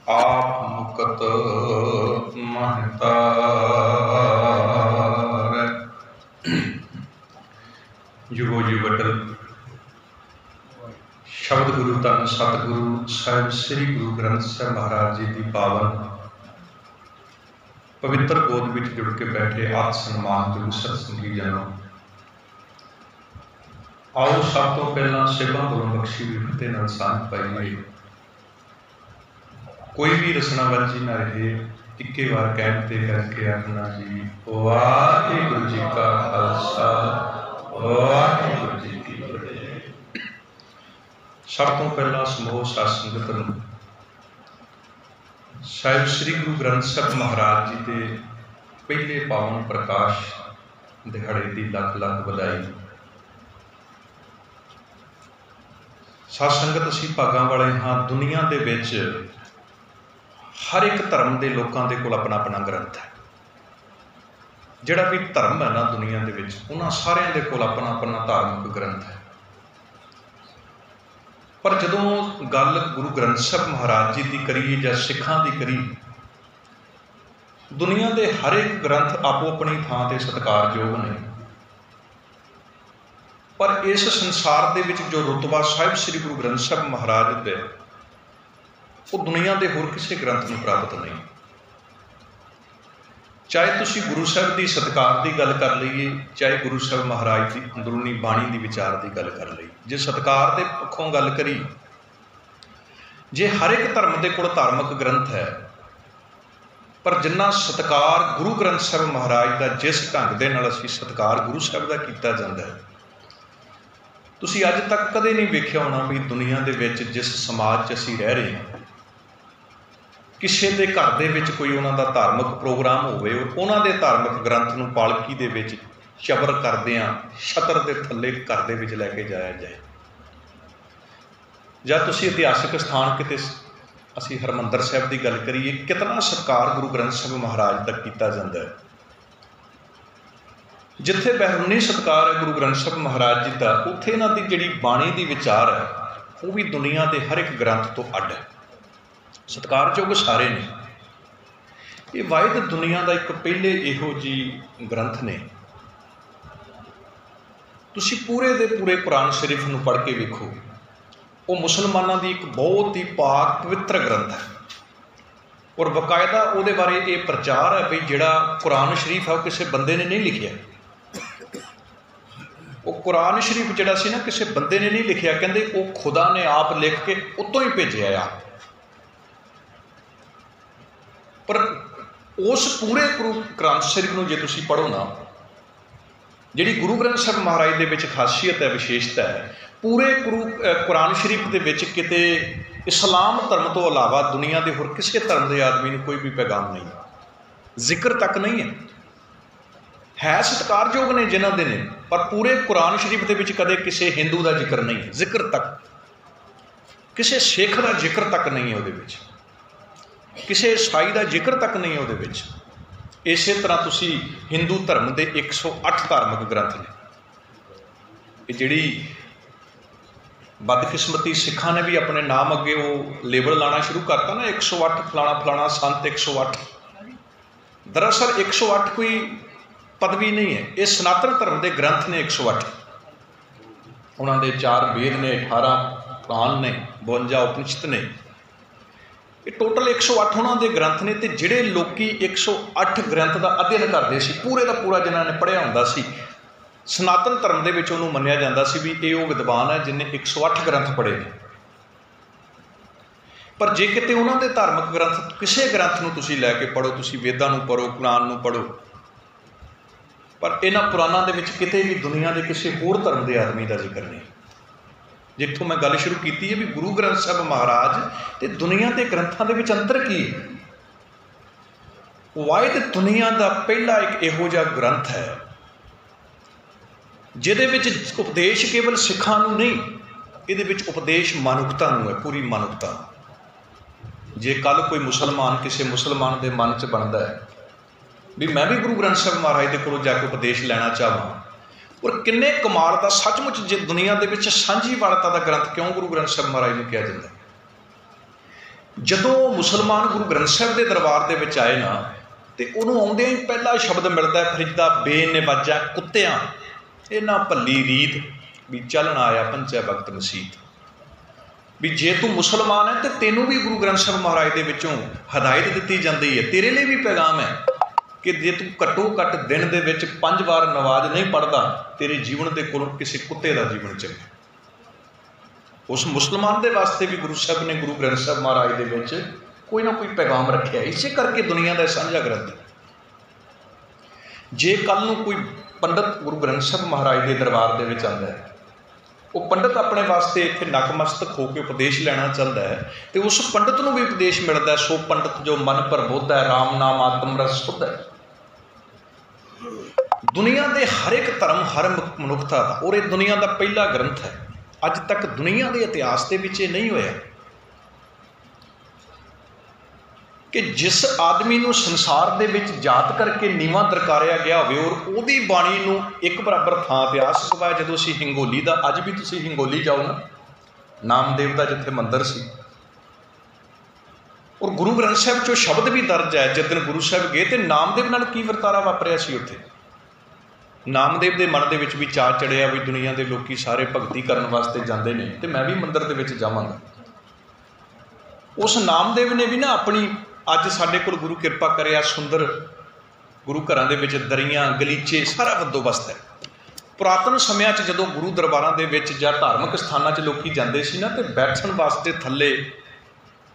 आप मुकत महतार। युगो युग अटल शब्द गुरु धन सतगुरु साहिब श्री गुरु ग्रंथ साहिब महाराज जी की पावन पवित्र गोद में जुड़ के बैठे आत सन्मान गुरु सत्संगी जनों, आओ सब तो पहला सेवा गुरु बख्शी भी फतेह नाल सांझ पाईए। कोई भी रसना वंजी ना रहे, इक्के बार कहते करके आखना जी वाहिगुरू जी का खालसा वाहिगुरू जी की फतेह। सब तो पहला समूह साध संगत नूं साहिब श्री गुरु ग्रंथ साहिब महाराज जी के पहले पावन प्रकाश दिहाड़े की लख लख बधाई। साध संगत असीं भागां वाले हाँ। दुनिया दे विच हर एक धर्म के लोगों के कोल अपना अपना ग्रंथ है। जिहड़ा भी धर्म है ना दुनिया दे विच, उन्हां सारियां दे कोल अपना अपना धार्मिक ग्रंथ है। पर जदों गल गुरु ग्रंथ साहिब महाराज जी की करिए जां सिखां की करिए, दुनिया के हर एक ग्रंथ आपो अपनी थां ते सत्कारयोग ने। पर इस संसार दे विच जो रुतबा साहिब श्री गुरु ग्रंथ साहिब महाराज दे, वो दुनिया के होर किसी ग्रंथ में प्राप्त नहीं। चाहे तुसी गुरु साहिब की सत्कार की गल कर लीए, चाहे गुरु साहिब महाराज की अंदरूनी बाणी की विचार की गल कर लीए। जे सत्कार के पक्षों गल करी, जे हर एक धर्म के कोल धार्मिक ग्रंथ है, पर जिन्ना सत्कार गुरु ग्रंथ साहिब महाराज का जिस ढंग दे नाल असीं सत्कार गुरु साहिब का कीता जांदा है, तुसीं अज तक कदे नहीं वेख्या होना भी दुनिया दे विच जिस समाज 'च असीं रह रहे हैं, किसी के घर दे विच कोई उन्हां दा धार्मिक प्रोग्राम होवे, उन्हां दे धार्मिक ग्रंथ नूं पालकी दे विच चबर करदिआं छतर दे थल्ले घर दे विच लैके जाया जाए। जां तुसीं इतिहासक स्थान किते असीं हरमंदर साहिब की गल करिए, कितना सत्कार गुरु ग्रंथ साहिब महाराज तक किया जाता है। जिथे बैरूनी सत्कार है गुरु ग्रंथ साहिब महाराज जी का, उत्थे इन्हां दी जिहड़ी बाणी की विचार है वो भी दुनिया के हर एक ग्रंथ तो अड है। सत्कारयोग सारे ने। ये वाहिद दुनिया का एक पहले इहो जी ग्रंथ ने। तुसी पूरे दे पूरे कुरान शरीफ नूं पढ़ के वेखो, वो मुसलमानों की एक बहुत ही पाक पवित्र ग्रंथ है। और बकायदा वो बारे ये प्रचार है भी जिहड़ा कुरान शरीफ है वो किसी बंदे ने नहीं लिखिया। वो कुरान शरीफ जिहड़ा सी ना किसी बंदे ने नहीं लिखिया, कहंदे वो खुदा ने आप लिख के उत्तों ही भेजिया। पर उस पूरे गुरु ग्रंथ शरीफ नूं जे तुसीं पढ़ो ना, जिहड़ी गुरु ग्रंथ साहिब महाराज दे विच खासियत है, विशेषता है, पूरे कुरान शरीफ दे विच किते इस्लाम धर्म तो इलावा दुनिया के होर किसी धर्म के आदमी नूं कोई भी पैगाम नहीं, जिक्र तक नहीं है। सत्कारयोग ने जिन्हां दे ने, पर पूरे कुरान शरीफ दे विच कदे किसी हिंदू का जिक्र नहीं है, जिक्र तक किसी सिख का जिक्र तक नहीं है, उहदे विच किसी ईसाई का जिक्र तक नहीं है उहदे विच। इसे तरह तुसी हिंदू धर्म के 108 धार्मिक ग्रंथ ने। ये जिहड़ी बदकिस्मती सिखां ने भी अपने नाम अगे वो लेबल लाना शुरू करता ना, 108 फलाना फलाना संत 108। दरअसल 108 कोई पदवी नहीं है, ये सनातन धर्म के ग्रंथ ने 108। उन्होंने 4 वेद ने, 18 पुराण ने, 52 उपनिषद ने। ये टोटल 108 उन्होंने ग्रंथ ने। तो जिहड़े लोग 108 ग्रंथ का अध्ययन करते सी, पूरे का पूरा जिन्होंने पढ़िया होंदा सी, सनातन धर्म के विच उन्होंने मन्निया जाता सी भी ये विद्वान है जिन्हें 108 ग्रंथ पढ़े ने। पर जे किते उन्होंने धार्मिक ग्रंथ किसी ग्रंथ नूं तुसीं लैके पढ़ो, तुसीं वेदां नूं पढ़ो, कुरान नूं पढ़ो, पर इन्हां पुराणां दे विच किते भी दुनिया के किसी होर धर्म के आदमी का जिक्र नहीं। जिथों मैं गल शुरू की है भी गुरु ग्रंथ साहिब महाराज ते दुनिया के ग्रंथों के विच अंतर की है। वाहिद दुनिया का पहला एक इहो जिहा ग्रंथ है जिहदे विच उपदेश केवल सिखां नूं नहीं, इहदे विच उपदेश मनुखता नूं है, पूरी मनुखता। जे कल कोई मुसलमान किसी मुसलमान के मन च बनता है भी मैं भी गुरु ग्रंथ साहिब महाराज के कोलों जाके उपदेश लेना चाहवां, और किन्ने कमाल का सचमुच जे दुनिया के साझी वालता का ग्रंथ क्यों गुरु ग्रंथ साहिब महाराज को कहा जाता है ਜਦੋਂ ਮੁਸਲਮਾਨ ਗੁਰੂ ਗ੍ਰੰਥ ਸਾਹਿਬ ਦੇ ਦਰਬਾਰ ਦੇ ਵਿੱਚ ਆਏ ਨਾ, ਤੇ ਉਹਨੂੰ ਆਉਂਦਿਆਂ ਹੀ ਪਹਿਲਾ ਸ਼ਬਦ ਮਿਲਦਾ, ਫਰਿੱਦਾ ਬੇਨਿਵਾਜਾ ਕੁੱਤਿਆਂ ਇਹਨਾਂ ਭੱਲੀ ਰੀਤ ਵੀ ਚੱਲਣ ਆਇਆ ਪੰਚੈ ਵਕਤ ਮਸੀਤ। ਵੀ ਜੇ ਤੂੰ ਮੁਸਲਮਾਨ ਹੈ ਤੇ ਤੈਨੂੰ ਵੀ ਗੁਰੂ ਗ੍ਰੰਥ ਸਾਹਿਬ ਮਹਾਰਾਜ ਦੇ ਵਿੱਚੋਂ ਹਦਾਇਤ ਦਿੱਤੀ ਜਾਂਦੀ ਹੈ, ਤੇਰੇ ਲਈ ਵੀ ਪੈਗਾਮ ਹੈ ਕਿ ਜੇ ਤੂੰ ਘੱਟੋ ਘੱਟ ਦਿਨ ਦੇ ਵਿੱਚ 5 ਵਾਰ ਨਮਾਜ਼ ਨਹੀਂ ਪੜ੍ਹਦਾ, ਤੇਰੇ ਜੀਵਨ ਦੇ ਕੋਲੋਂ ਕਿਸੇ ਕੁੱਤੇ ਦਾ ਜੀਵਨ ਚੰਗਾ। ਉਸ ਮੁਸਲਮਾਨ ਦੇ ਵਾਸਤੇ ਵੀ ਗੁਰੂ ਸਾਹਿਬ ਨੇ ਗੁਰੂ ਗ੍ਰੰਥ ਸਾਹਿਬ ਮਹਾਰਾਜ ਦੇ ਵਿੱਚ ਕੋਈ ਨਾ ਕੋਈ ਪੈਗਾਮ ਰੱਖਿਆ। ਇਸੇ ਕਰਕੇ ਦੁਨੀਆ ਦਾ ਸਾਂਝਾ ਗ੍ਰੰਥ। ਜੇ ਕੱਲ੍ਹ ਨੂੰ ਕੋਈ ਪੰਡਤ ਗੁਰੂ ਗ੍ਰੰਥ ਸਾਹਿਬ ਮਹਾਰਾਜ ਦੇ ਦਰਬਾਰ ਦੇ ਵਿੱਚ ਆਉਂਦਾ ਹੈ, ਉਹ ਪੰਡਤ ਆਪਣੇ ਵਾਸਤੇ ਇੱਥੇ ਨਕਮਸਤਕ ਹੋ ਕੇ ਉਪਦੇਸ਼ ਲੈਣਾ ਚਾਹੁੰਦਾ ਹੈ, ਤੇ ਉਸ ਪੰਡਤ ਨੂੰ ਵੀ ਉਪਦੇਸ਼ ਮਿਲਦਾ, ਸੋ ਪੰਡਤ ਜੋ ਮਨ ਪ੍ਰਬੁੱਧ ਹੈ, ਰਾਮ ਨਾਮ ਆਤਮ ਰਸ ਸੁਧ ਹੈ। ਦੁਨੀਆ ਦੇ ਹਰ ਇੱਕ ਧਰਮ, ਹਰ ਮਨੁੱਖਤਾ ਦਾ, ਔਰ ਇਹ ਦੁਨੀਆ ਦਾ ਪਹਿਲਾ ਗ੍ਰੰਥ ਹੈ। ਅੱਜ ਤੱਕ ਦੁਨੀਆ ਦੇ ਇਤਿਹਾਸ ਦੇ ਵਿੱਚ ਇਹ ਨਹੀਂ ਹੋਇਆ ਕਿ ਜਿਸ ਆਦਮੀ ਨੂੰ ਸੰਸਾਰ ਦੇ ਵਿੱਚ ਜਾਤ ਕਰਕੇ ਨੀਵਾਂ ਦਰਕਾਰਿਆ ਗਿਆ ਹੋਵੇ, ਔਰ ਉਹਦੀ ਬਾਣੀ ਨੂੰ ਇੱਕ ਬਰਾਬਰ ਥਾਂ ਇਤਿਹਾਸ ਸਕਵਾਇਆ। ਜਦੋਂ ਅਸੀਂ ਹਿੰਗੋਲੀ ਦਾ, ਅੱਜ ਵੀ ਤੁਸੀਂ ਹਿੰਗੋਲੀ ਜਾਓ ਨਾ, ਨਾਮਦੇਵ ਦਾ ਜਿੱਥੇ ਮੰਦਿਰ ਸੀ, ਔਰ ਗੁਰੂ ਗ੍ਰੰਥ ਸਾਹਿਬ 'ਚੋਂ ਸ਼ਬਦ ਵੀ ਦਰਜ ਹੈ, ਜਿੱਦਣ ਗੁਰੂ ਸਾਹਿਬ ਗਏ ਤੇ ਨਾਮਦੇਵ ਨਾਲ ਕੀ ਵਰਤਾਰਾ ਵਾਪਰਿਆ ਸੀ ਉੱਥੇ। ਨਾਮਦੇਵ ਦੇ ਮਨ ਦੇ ਵਿੱਚ ਵੀ ਚਾਅ ਚੜਿਆ ਵੀ ਦੁਨੀਆ ਦੇ ਲੋਕੀ ਸਾਰੇ ਭਗਤੀ ਕਰਨ ਵਾਸਤੇ ਜਾਂਦੇ ਨੇ, ਤੇ ਮੈਂ ਵੀ ਮੰਦਿਰ ਦੇ ਵਿੱਚ ਜਾਵਾਂਗਾ। ਉਸ ਨਾਮਦੇਵ ਨੇ ਵੀ ਨਾ ਆਪਣੀ, ਅੱਜ ਸਾਡੇ ਕੋਲ ਗੁਰੂ ਕਿਰਪਾ ਕਰਿਆ ਸੁੰਦਰ ਗੁਰੂ ਘਰਾਂ ਦੇ ਵਿੱਚ ਦਰੀਆਂ, ਗਲੀਚੇ, ਸਾਰਾ ਬੰਦੋਬਸਤ ਹੈ। ਪੁਰਾਤਨ ਸਮਿਆਂ 'ਚ ਜਦੋਂ ਗੁਰੂ ਦਰਬਾਰਾਂ ਦੇ ਵਿੱਚ ਜਾਂ ਧਾਰਮਿਕ ਸਥਾਨਾਂ 'ਚ ਲੋਕੀ ਜਾਂਦੇ ਸੀ ਨਾ, ਤੇ ਬੈਠਣ ਵਾਸਤੇ ਥੱਲੇ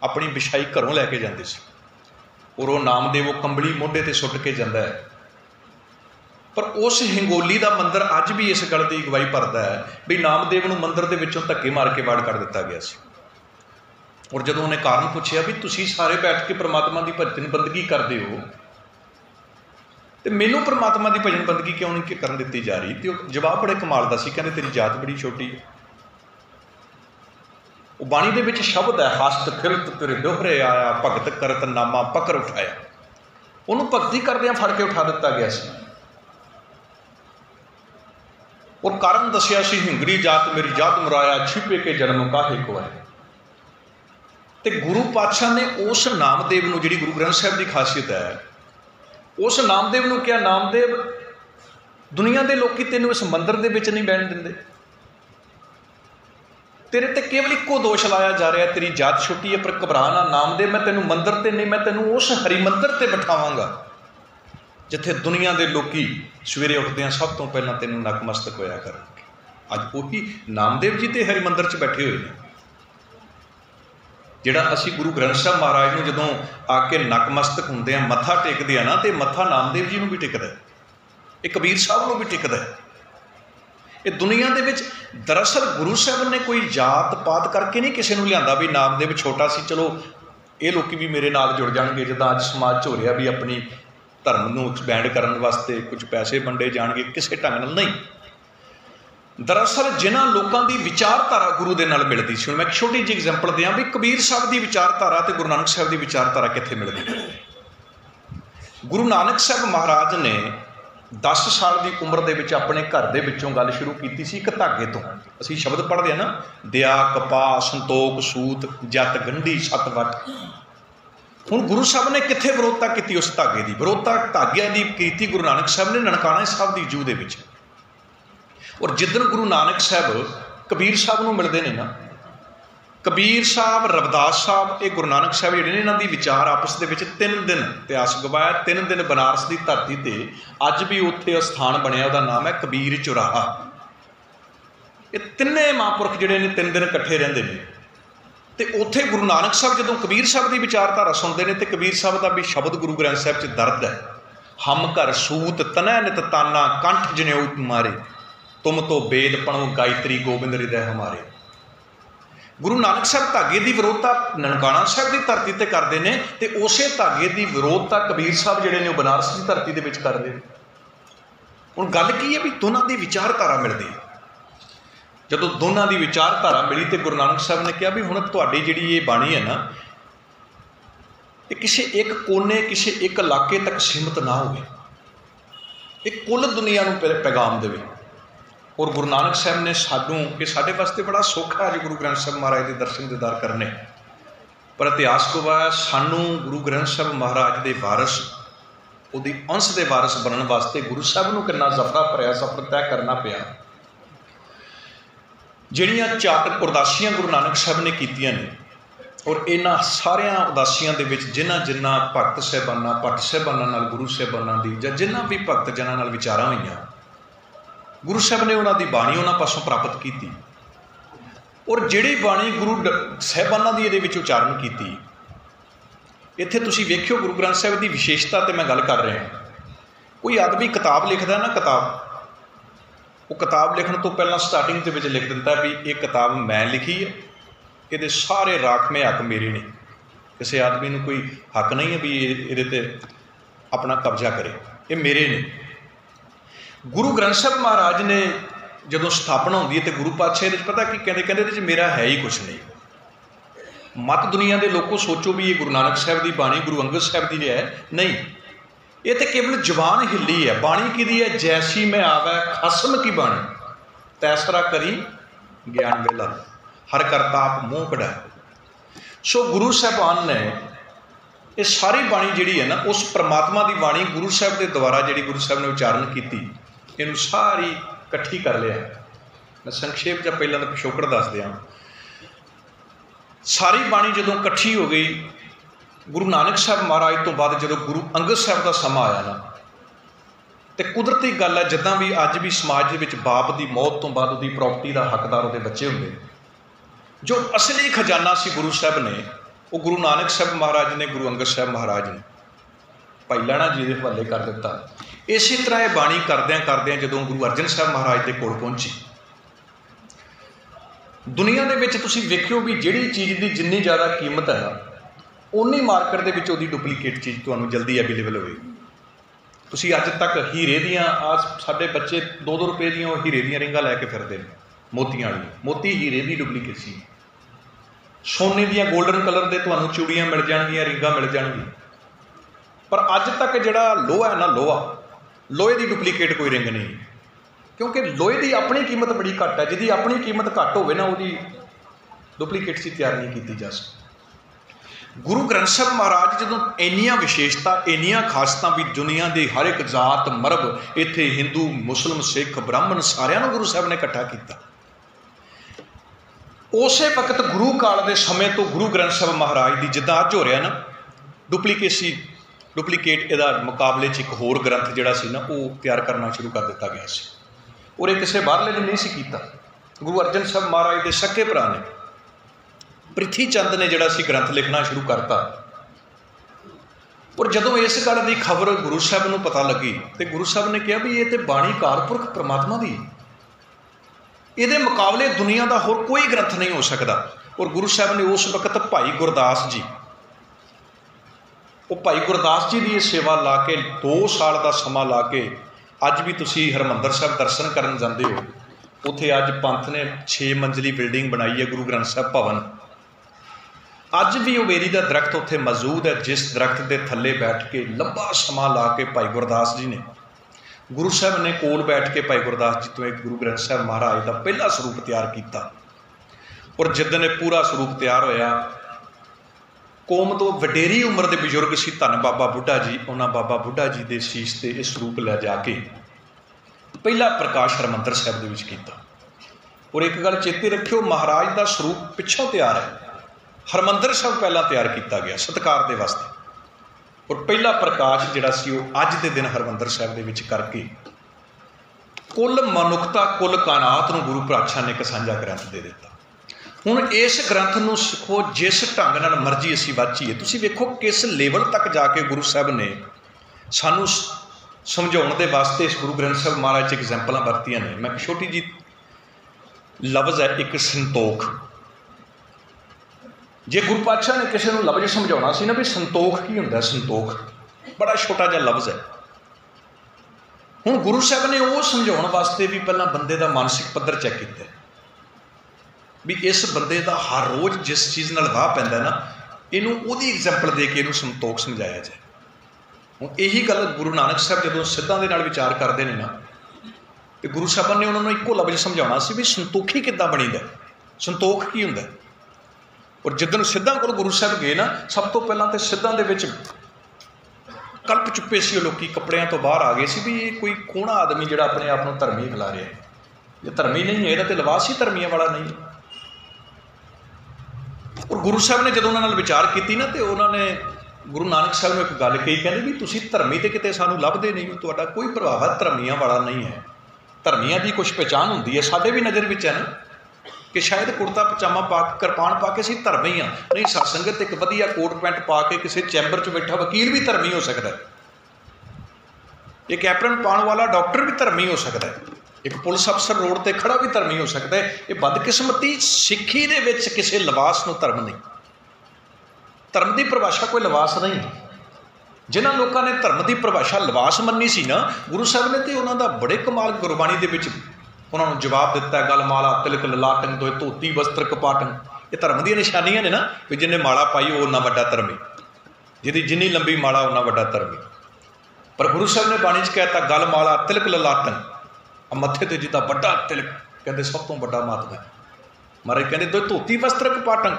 ਆਪਣੀ ਵਿਛਾਈ ਘਰੋਂ ਲੈ ਕੇ ਜਾਂਦੇ ਸੀ, ਔਰ ਉਹ ਨਾਮਦੇਵ ਉਹ ਕੰਬਲੀ ਮੋਢੇ 'ਤੇ ਸੁੱਟ ਕੇ ਜਾਂਦਾ ਹੈ। ਪਰ ਉਸ ਹਿੰਗੋਲੀ ਦਾ ਮੰਦਿਰ ਅੱਜ ਵੀ ਇਸ ਗੱਲ ਦੀ ਅਗਵਾਈ ਭਰਦਾ ਹੈ ਵੀ ਨਾਮਦੇਵ ਨੂੰ ਮੰਦਿਰ ਦੇ ਵਿੱਚੋਂ ਧੱਕੇ ਮਾਰ ਕੇ ਬਾਹਰ ਕੱਢ ਦਿੱਤਾ ਗਿਆ ਸੀ। ਔਰ ਜਦੋਂ ਉਹਨੇ ਕਾਰਨ ਪੁੱਛਿਆ ਵੀ ਤੁਸੀਂ ਸਾਰੇ ਬੈਠ ਕੇ ਪ੍ਰਮਾਤਮਾ ਦੀ ਭਜਨ ਬੰਦਗੀ ਕਰਦੇ ਹੋ, ਤੇ ਮੈਨੂੰ ਪ੍ਰਮਾਤਮਾ ਦੀ ਭਜਨ ਬੰਦਗੀ ਕਿਉਂ ਨਹੀਂ ਕਰਨ ਦਿੱਤੀ ਜਾ ਰਹੀ, ਤੇ ਉਹ ਜਵਾਬ ਬੜੇ ਕਮਾਲ ਦਾ ਸੀ, ਕਹਿੰਦੇ ਤੇਰੀ ਜਾਤ ਬੜੀ ਛੋਟੀ ਹੈ। ਉਹ ਬਾਣੀ ਦੇ ਵਿੱਚ ਸ਼ਬਦ ਹੈ, ਹਸਤ ਫਿਰਤ ਤੇਰੇ ਦੋਹਰੇ ਆਇਆ, ਭਗਤ ਕਰਤ ਨਾਮਾ ਪਕੜ ਉਠਾਇਆ। ਉਹਨੂੰ ਭਗਤੀ ਕਰਦਿਆਂ ਫੜ ਕੇ ਉਠਾ ਦਿੱਤਾ ਗਿਆ ਸੀ, ਔਰ ਕਾਰਨ ਦੱਸਿਆ ਸੀ, ਹਿੰਗਰੀ ਜਾਤ ਮੇਰੀ ਜਾਤ ਮੁਰਾਇਆ, ਛਿਪੇ ਕੇ ਜਨਮ ਕਾਹੇ ਕੋ ਹੈ। ਤੇ ਗੁਰੂ ਪਾਤਸ਼ਾਹ ਨੇ ਉਸ ਨਾਮਦੇਵ ਨੂੰ, ਜਿਹੜੀ ਗੁਰੂ ਗ੍ਰੰਥ ਸਾਹਿਬ ਦੀ ਖਾਸੀਅਤ ਹੈ, ਉਸ ਨਾਮਦੇਵ ਨੂੰ ਕਿਹਾ, ਨਾਮਦੇਵ ਦੁਨੀਆ ਦੇ ਲੋਕੀ ਤੈਨੂੰ ਇਸ ਮੰਦਿਰ ਦੇ ਵਿੱਚ ਨਹੀਂ ਬਹਿਣ ਦਿੰਦੇ, ਤੇਰੇ ਤੇ ਕੇਵਲ ਇੱਕੋ ਦੋਸ਼ ਲਾਇਆ ਜਾ ਰਿਹਾ, ਤੇਰੀ ਜਾਤ ਛੋਟੀ ਹੈ। ਪਰ ਘਬਰਾ ਨਾ ਨਾਮਦੇਵ, ਮੈਂ ਤੈਨੂੰ ਮੰਦਿਰ ਤੇ ਨਹੀਂ, ਮੈਂ ਤੈਨੂੰ ਉਸ ਹਰੀ ਮੰਦਿਰ ਤੇ ਬਿਠਾਵਾਂਗਾ ਜਿੱਥੇ ਦੁਨੀਆ ਦੇ ਲੋਕੀ ਸਵੇਰੇ ਉੱਠਦਿਆਂ ਸਭ ਤੋਂ ਪਹਿਲਾਂ ਤੈਨੂੰ ਨਤਮਸਤਕ ਹੋਇਆ ਕਰਨਗੇ। ਅੱਜ ਉਹੀ ਨਾਮਦੇਵ ਜੀ ਤੇ ਹਰੀ ਮੰਦਿਰ 'ਚ ਬੈਠੇ ਹੋਏ ਨੇ। ਜਿਹੜਾ ਅਸੀਂ ਗੁਰੂ ਗ੍ਰੰਥ ਸਾਹਿਬ ਮਹਾਰਾਜ ਨੂੰ ਜਦੋਂ ਆ ਕੇ ਨਤਮਸਤਕ ਹੁੰਦੇ ਆ, ਮੱਥਾ ਟੇਕਦੇ ਆ ਨਾ, ਤੇ ਮੱਥਾ ਨਾਮਦੇਵ ਜੀ ਨੂੰ ਵੀ ਟਿਕਦਾ, ਇਹ ਕਬੀਰ ਸਾਹਿਬ ਨੂੰ ਵੀ ਟਿਕਦਾ। ਇਹ ਦੁਨੀਆ ਦੇ ਵਿੱਚ ਦਰਅਸਲ ਗੁਰੂ ਸਾਹਿਬ ਨੇ ਕੋਈ ਜਾਤ ਪਾਤ ਕਰਕੇ ਨਹੀਂ ਕਿਸੇ ਨੂੰ ਲਿਆਂਦਾ ਵੀ ਨਾਮਦੇਵ ਛੋਟਾ ਸੀ, ਚਲੋ ਇਹ ਲੋਕੀ ਵੀ ਮੇਰੇ ਨਾਲ ਜੁੜ ਜਾਣਗੇ, ਜਿੱਦਾਂ ਅੱਜ ਸਮਾਜ 'ਚ ਹੋ ਰਿਹਾ ਵੀ ਆਪਣੀ ਧਰਮ ਨੂੰ ਐਕਸਪੈਂਡ ਕਰਨ ਵਾਸਤੇ ਕੁਝ ਪੈਸੇ ਵੰਡੇ ਜਾਣਗੇ, ਕਿਸੇ ਢੰਗ ਨਾਲ ਨਹੀਂ। ਦਰਅਸਲ ਜਿਨ੍ਹਾਂ ਲੋਕਾਂ ਦੀ ਵਿਚਾਰਧਾਰਾ ਗੁਰੂ ਦੇ ਨਾਲ ਮਿਲਦੀ ਸੀ, ਹੁਣ ਮੈਂ ਇੱਕ ਛੋਟੀ ਜਿਹੀ ਐਗਜ਼ਾਮਪਲ ਦਿਆਂ ਵੀ ਕਬੀਰ ਸਾਹਿਬ ਦੀ ਵਿਚਾਰਧਾਰਾ ਤੇ ਗੁਰੂ ਨਾਨਕ ਸਾਹਿਬ ਦੀ ਵਿਚਾਰਧਾਰਾ ਕਿੱਥੇ ਮਿਲਦੀ। ਗੁਰੂ ਨਾਨਕ ਸਾਹਿਬ ਮਹਾਰਾਜ ਨੇ 10 ਸਾਲ ਦੀ ਉਮਰ ਦੇ ਵਿੱਚ ਆਪਣੇ ਘਰ ਦੇ ਵਿੱਚੋਂ ਗੱਲ ਸ਼ੁਰੂ ਕੀਤੀ ਸੀ, ਇੱਕ ਧਾਗੇ ਤੋਂ। ਅਸੀਂ ਸ਼ਬਦ ਪੜ੍ਹਦੇ ਹਾਂ ਨਾ, ਦਿਆ ਕਪਾਹ ਸੰਤੋਖ ਸੂਤ ਜਤ ਗੰਢੀ ਸਤ ਵਟ। ਹੁਣ ਗੁਰੂ ਸਾਹਿਬ ਨੇ ਕਿੱਥੇ ਵਿਰੋਧਤਾ ਕੀਤੀ ਉਸ ਧਾਗੇ ਦੀ? ਵਿਰੋਧਤਾ ਧਾਗਿਆਂ ਦੀ ਕੀਤੀ ਗੁਰੂ ਨਾਨਕ ਸਾਹਿਬ ਨੇ ਨਨਕਾਣਾ ਸਾਹਿਬ ਦੀ ਜੂਹ ਦੇ ਵਿੱਚ। ਔਰ ਜਿੱਦਣ ਗੁਰੂ ਨਾਨਕ ਸਾਹਿਬ ਕਬੀਰ ਸਾਹਿਬ ਨੂੰ ਮਿਲਦੇ ਨੇ ਨਾ, ਕਬੀਰ ਸਾਹਿਬ, ਰਵਿਦਾਸ ਸਾਹਿਬ, ਇਹ ਗੁਰੂ ਨਾਨਕ ਸਾਹਿਬ ਜਿਹੜੇ ਨੇ, ਇਹਨਾਂ ਦੀ ਵਿਚਾਰ ਆਪਸ ਦੇ ਵਿੱਚ 3 ਦਿਨ ਇਤਿਹਾਸ ਗਵਾਇਆ। 3 ਦਿਨ ਬਨਾਰਸ ਦੀ ਧਰਤੀ 'ਤੇ ਅੱਜ ਵੀ ਉੱਥੇ ਸਥਾਨ ਬਣਿਆ, ਉਹਦਾ ਨਾਮ ਹੈ ਕਬੀਰ ਚੁਰਾਹਾ। ਇਹ ਤਿੰਨੇ ਮਹਾਂਪੁਰਖ ਜਿਹੜੇ ਨੇ 3 ਦਿਨ ਇਕੱਠੇ ਰਹਿੰਦੇ ਨੇ। ਤੇ ਉੱਥੇ ਗੁਰੂ ਨਾਨਕ ਸਾਹਿਬ ਜਦੋਂ ਕਬੀਰ ਸਾਹਿਬ ਦੀ ਵਿਚਾਰਧਾਰਾ ਸੁਣਦੇ ਨੇ, ਤੇ ਕਬੀਰ ਸਾਹਿਬ ਦਾ ਵੀ ਸ਼ਬਦ ਗੁਰੂ ਗ੍ਰੰਥ ਸਾਹਿਬ 'ਚ ਦਰਜ ਹੈ, ਹਮ ਘਰ ਸੂਤ ਤਨੈ ਨਿਤ ਤਾਨਾ ਕੰਠ ਜਨੇਊ ਮਾਰੇ, ਤੁਮ ਤੋਂ ਵੇਦ ਪਣੋ ਗਾਇਤਰੀ ਗੋਬਿੰਦ ਹਿਰਦੈ ਹਮਾਰੇ। ਗੁਰੂ ਨਾਨਕ ਸਾਹਿਬ ਧਾਗੇ ਦੀ ਵਿਰੋਧਤਾ ਨਨਕਾਣਾ ਸਾਹਿਬ ਦੀ ਧਰਤੀ 'ਤੇ ਕਰਦੇ ਨੇ, ਤੇ ਉਸੇ ਧਾਗੇ ਦੀ ਵਿਰੋਧਤਾ ਕਬੀਰ ਸਾਹਿਬ ਜਿਹੜੇ ਨੇ ਉਹ ਬਨਾਰਸ ਦੀ ਧਰਤੀ ਦੇ ਵਿੱਚ ਕਰਦੇ ਨੇ। ਹੁਣ ਗੱਲ ਕੀ ਹੈ ਵੀ ਦੋਨਾਂ ਦੀ ਵਿਚਾਰਧਾਰਾ ਮਿਲਦੀ। ਜਦੋਂ ਦੋਨਾਂ ਦੀ ਵਿਚਾਰਧਾਰਾ ਮਿਲੀ ਤੇ ਗੁਰੂ ਨਾਨਕ ਸਾਹਿਬ ਨੇ ਕਿਹਾ ਵੀ ਹੁਣ ਤੁਹਾਡੀ ਜਿਹੜੀ ਇਹ ਬਾਣੀ ਹੈ ਨਾ, ਇਹ ਕਿਸੇ ਇੱਕ ਕੋਨੇ, ਕਿਸੇ ਇੱਕ ਇਲਾਕੇ ਤੱਕ ਸੀਮਤ ਨਾ ਹੋਵੇ, ਇਹ ਕੁੱਲ ਦੁਨੀਆ ਨੂੰ ਪੈਗਾਮ ਦੇਵੇ। ਔਰ ਗੁਰੂ ਨਾਨਕ ਸਾਹਿਬ ਨੇ ਸਾਨੂੰ, ਇਹ ਸਾਡੇ ਵਾਸਤੇ ਬੜਾ ਸੌਖਾ ਅੱਜ ਗੁਰੂ ਗ੍ਰੰਥ ਸਾਹਿਬ ਮਹਾਰਾਜ ਦੇ ਦਰਸ਼ਨ ਦੀਦਾਰ ਕਰਨੇ। पर इतिहास गवाह सानू गुरु ग्रंथ साहब महाराज के वारस ਉਹਦੀ अंश के वारस बनने वास्ते गुरु साहब को कितना जफरा भरिया सफर तय करना पिया। ਜਿਹੜੀਆਂ 4 ਉਦਾਸੀਆਂ गुरु नानक साहब ने कीतियां ने और इन्हां सारियां उदासियां दे विच जिन्हां भगत साहिबाना नाल गुरु साहिबाना दी जां जिन्हां भी भगत जनां नाल विचारां होईयां गुरु साहब ने उन्हां दी बाणी उन्हां पासों प्राप्त कीती और जिहड़ी बाणी गुरु साहिबाना दी इहदे विच उचारण कीती। इत्थे तुसीं वेखिओ गुरु ग्रंथ साहिब की विशेषता तो मैं गल कर रहा। कोई आदमी किताब लिखदा ना वो किताब लिखण तो पहलां स्टार्टिंग दे विच लिख दिंदा भी ये किताब मैं लिखी है, ये सारे राखवें हक मेरे ने, किसी आदमी नूं कोई हक नहीं है भी ये ते अपना कब्जा करे, ये मेरे ने। गुरु ग्रंथ साहब महाराज ने जदों स्थापना होंदी है तो गुरु पातशाह इहदे पता की कहते मेरा है ही कुछ नहीं। मत दुनिया के लोगों सोचो भी ये गुरु नानक साहब की बाणी गुरु अंगद साहब की है, नहीं, ये तो केवल जबान हिली है। बाणी किहदी है? जैसी मैं आवे खसम की बाणी तैसरा करी ज्ञान वेला हर करता आप मूँह कढ़ा। सो गुरु साहबान ने ये सारी बाणी जिहड़ी है ना उस परमात्मा की बाणी गुरु साहब के द्वारा जिहड़ी गुरु साहब ने उचारण की इनू सारी इकट्ठी कर लिया। मैं संक्षेप या पहला तो पिछोकड़ दस दिया। सारी बाणी जदों इकट्ठी हो गई गुरु नानक साहब महाराज तो बाद जो गुरु अंगद साहब का समा आया ना तो कुदरती गल है जिदा भी अज भी समाज के बाप की मौत तो बाद उसकी प्रॉपर्टी का हकदार उसके बच्चे होंगे। जो असली खजाना सी गुरु साहब ने वो गुरु नानक साहब महाराज ने गुरु अंगद साहब महाराज ने भाई लहणा जी के हवाले कर दिता। इसी तरह ये बाणी करद्या जो गुरु अर्जन साहब महाराज के कोल पहुंची दुनिया के विच तुसीं वेखिओ भी जिहड़ी चीज़ की जिन्नी ज़्यादा कीमत है उन्नी मार्केट के विच उहदी डुप्लीकेट चीज़ तुहानूं जल्दी अवेलेबल होएगी। तुसीं अज तक हीरे दियां साडे बच्चे 2-2 रुपए दियां हीरे दियां रिंगां लैके फिरदे ने, मोतियां वाली, मोती हीरे की डुप्लीकेट सी। सोने दियां गोल्डन कलर के तुहानूं चूड़ियां मिल जाणगियां, रिंगां मिल जाणगियां, पर अज तक जिहड़ा लोहा है ना लोहे की डुप्लीकेट कोई रिंग नहीं, क्योंकि लोहे की अपनी कीमत बड़ी घट है। जिहदी अपनी कीमत घट होवे ना उहदी डुप्लीकेट सी तैयार नहीं की जा सकती। गुरु ग्रंथ साहब महाराज जदों इन्नियां विशेषता इन्नियां खासियतां भी दुनिया की हर एक जात मरब इत्थे हिंदू मुस्लिम सिख ब्राह्मण सारियां नूं गुरु साहब ने इकट्ठा किया। उस वक्त गुरु काल के समय तो गुरु ग्रंथ साहब महाराज की जिद्दां अज हो रहा ना डुप्लीकेट इहदा मुकाबले च एक होर ग्रंथ जिहड़ा सी ना वो तैयार करना शुरू कर दिता गया सी और ये किसी बाहरले ने नहीं सी कीता। गुरु अर्जन साहब महाराज के सके भरा ने ਪ੍ਰਿਥੀ ਚੰਦ ने जिहड़ा सी ग्रंथ लिखना शुरू करता और जदों इस गल की खबर गुरु साहब नूं पता लगी तो गुरु साहब ने कहा भी ये तो बाणी कारपुरख परमात्मा की, ये मुकाबले दुनिया का होर कोई ग्रंथ नहीं हो सकता। और गुरु साहब ने उस वक्त भाई गुरदास जी वो भाई गुरदास जी की सेवा ला के 2 साल का समा ला के अज भी तुसी हरमंदर साहब दर्शन करन जाते हो, उत्थे अज पंथ ने 6 मंजिली बिल्डिंग बनाई है गुरु ग्रंथ साहब भवन। अज भी वो बेरी का दरख्त उत्थे मौजूद है जिस दरख्त के थले बैठ के लंबा समा ला के भाई गुरदास जी ने गुरु साहब ने कोल बैठ के भाई गुरदास जी तो एक गुरु ग्रंथ साहब महाराज का पहला स्वरूप तैयार किया। और जिदन पूरा स्वरूप तैयार होया कौम तो वडेरी उम्र के बजुर्ग सी धन बाबा बुढ़ा जी, उन्होंने बाबा बुढ़ा जी के शीश से इस स्वरूप लै जाके पहला प्रकाश हरमंदर साहब के विच कीता। और एक गल चेते रखियो महाराज का स्वरूप पिछों तैयार है, हरमंदर साहब पहला तैयार किया गया सत्कार के वास्ते और पहला प्रकाश जिहड़ा सी वो अज के दिन हरमंदर साहब दे विच करके कुल मनुखता कुल कायनात नूं गुरु पातशाह ने एक साझा ग्रंथ दे दिता। हुण इस ग्रंथ नूं सिखो जिस ढंग नाल मर्जी असीं वाचीए। तुसीं वेखो किस लेवल तक जाके गुरु साहब ने सानूं समझाउण दे वास्ते इस गुरु ग्रंथ साहब महाराज च एग्जाम्पलां वरतियां ने। मैं छोटी जी लफ्ज़ है एक संतोख, जे गुरु पातशाह ने किसी को लफ्ज़ समझाना सी ना भी संतोख की होंदा, संतोख बड़ा छोटा जिहा लफ्ज़ है। हुण गुरु साहब ने वो समझाउण वास्ते भी पहलां बंदे का मानसिक पद्धर चैक किया भी इस बंदे का हर रोज़ जिस चीज़ नाल वाह पैंदा ना इनू उहदी एग्जाम्पल दे के इनू संतोख समझाया जाए। हुण यही गल गुरु नानक साहब जदों सिद्धां दे नाल विचार करते हैं ना तो गुरु साहब ने उन्होंने इक्को लफ्ज़ समझाना सी भी संतोखी किद्दां बणीदा, संतोख की हुंदा। और जिदन सिद्धां कोल गुरु साहब गए ना, सब तो पहलां तो सिद्धां दे विच कल्प चुप्पे सी लोग, कपड़ियां तो बाहर आ गए सी भी ये कोई कोना आदमी जिहड़ा अपने आप को धर्मी खिला रहा है, ये धर्मी नहीं है, इहदा तो लिबास ही धर्मियों वाला नहीं है। और गुरु साहब ने जो उन्होंने विचार की ना, तो उन्होंने गुरु नानक साहब ने एक गल कही, कहते भी तुसीं धर्मी तो किते सानूं लभदे नहीं, तुहाडा कोई प्रभाव धर्मियों वाला नहीं है। धर्मियों की कुछ पहचान होंदी है, साडे भी नज़र विच है ना कि शायद कुर्ता पजामा पा के किरपान पा के असीं धर्मी हाँ, नहीं सत्संगत एक वधिया कोट पैंट पा के किसी चैंबर च बैठा वकील भी धर्मी हो सकता है, एक एप्रन पाने वाला डॉक्टर भी धर्मी हो सकता है, एक पुलिस अफसर रोड पर खड़ा भी धर्मी हो सकता है। ये बदकिस्मती सिੱਖੀ ਦੇ ਵਿੱਚ ਕਿਸੇ लिबास ਨੂੰ धर्म नहीं, धर्म की परिभाषा कोई लिबास नहीं। जिन्होंने लोगों ने धर्म की परिभाषा लिबास मन्नी सी ना, गुरु साहब ने तो उन्होंने बड़े कमाल गुरबाणी के विच उन्होंने जवाब दिता है, गल माला तिलक ललाटन दोए धोती वस्त्र कपाटन, ये धर्म दी निशानियां ने ना, भी जिन्हें माला पाई वो उन्ना वड्डा धर्मी, जिहदी जिन्नी लंबी माला उन्ना वड्डा धर्मी। पर गुरु साहब ने बाणी च कहता गल माला तिलक ललाटन, मत्थे ते जिदा वड्डा तिलक, कहते सब तो वड्डा महात्मा है। महाराज कहते दोए धोती वस्त्र कपाटन,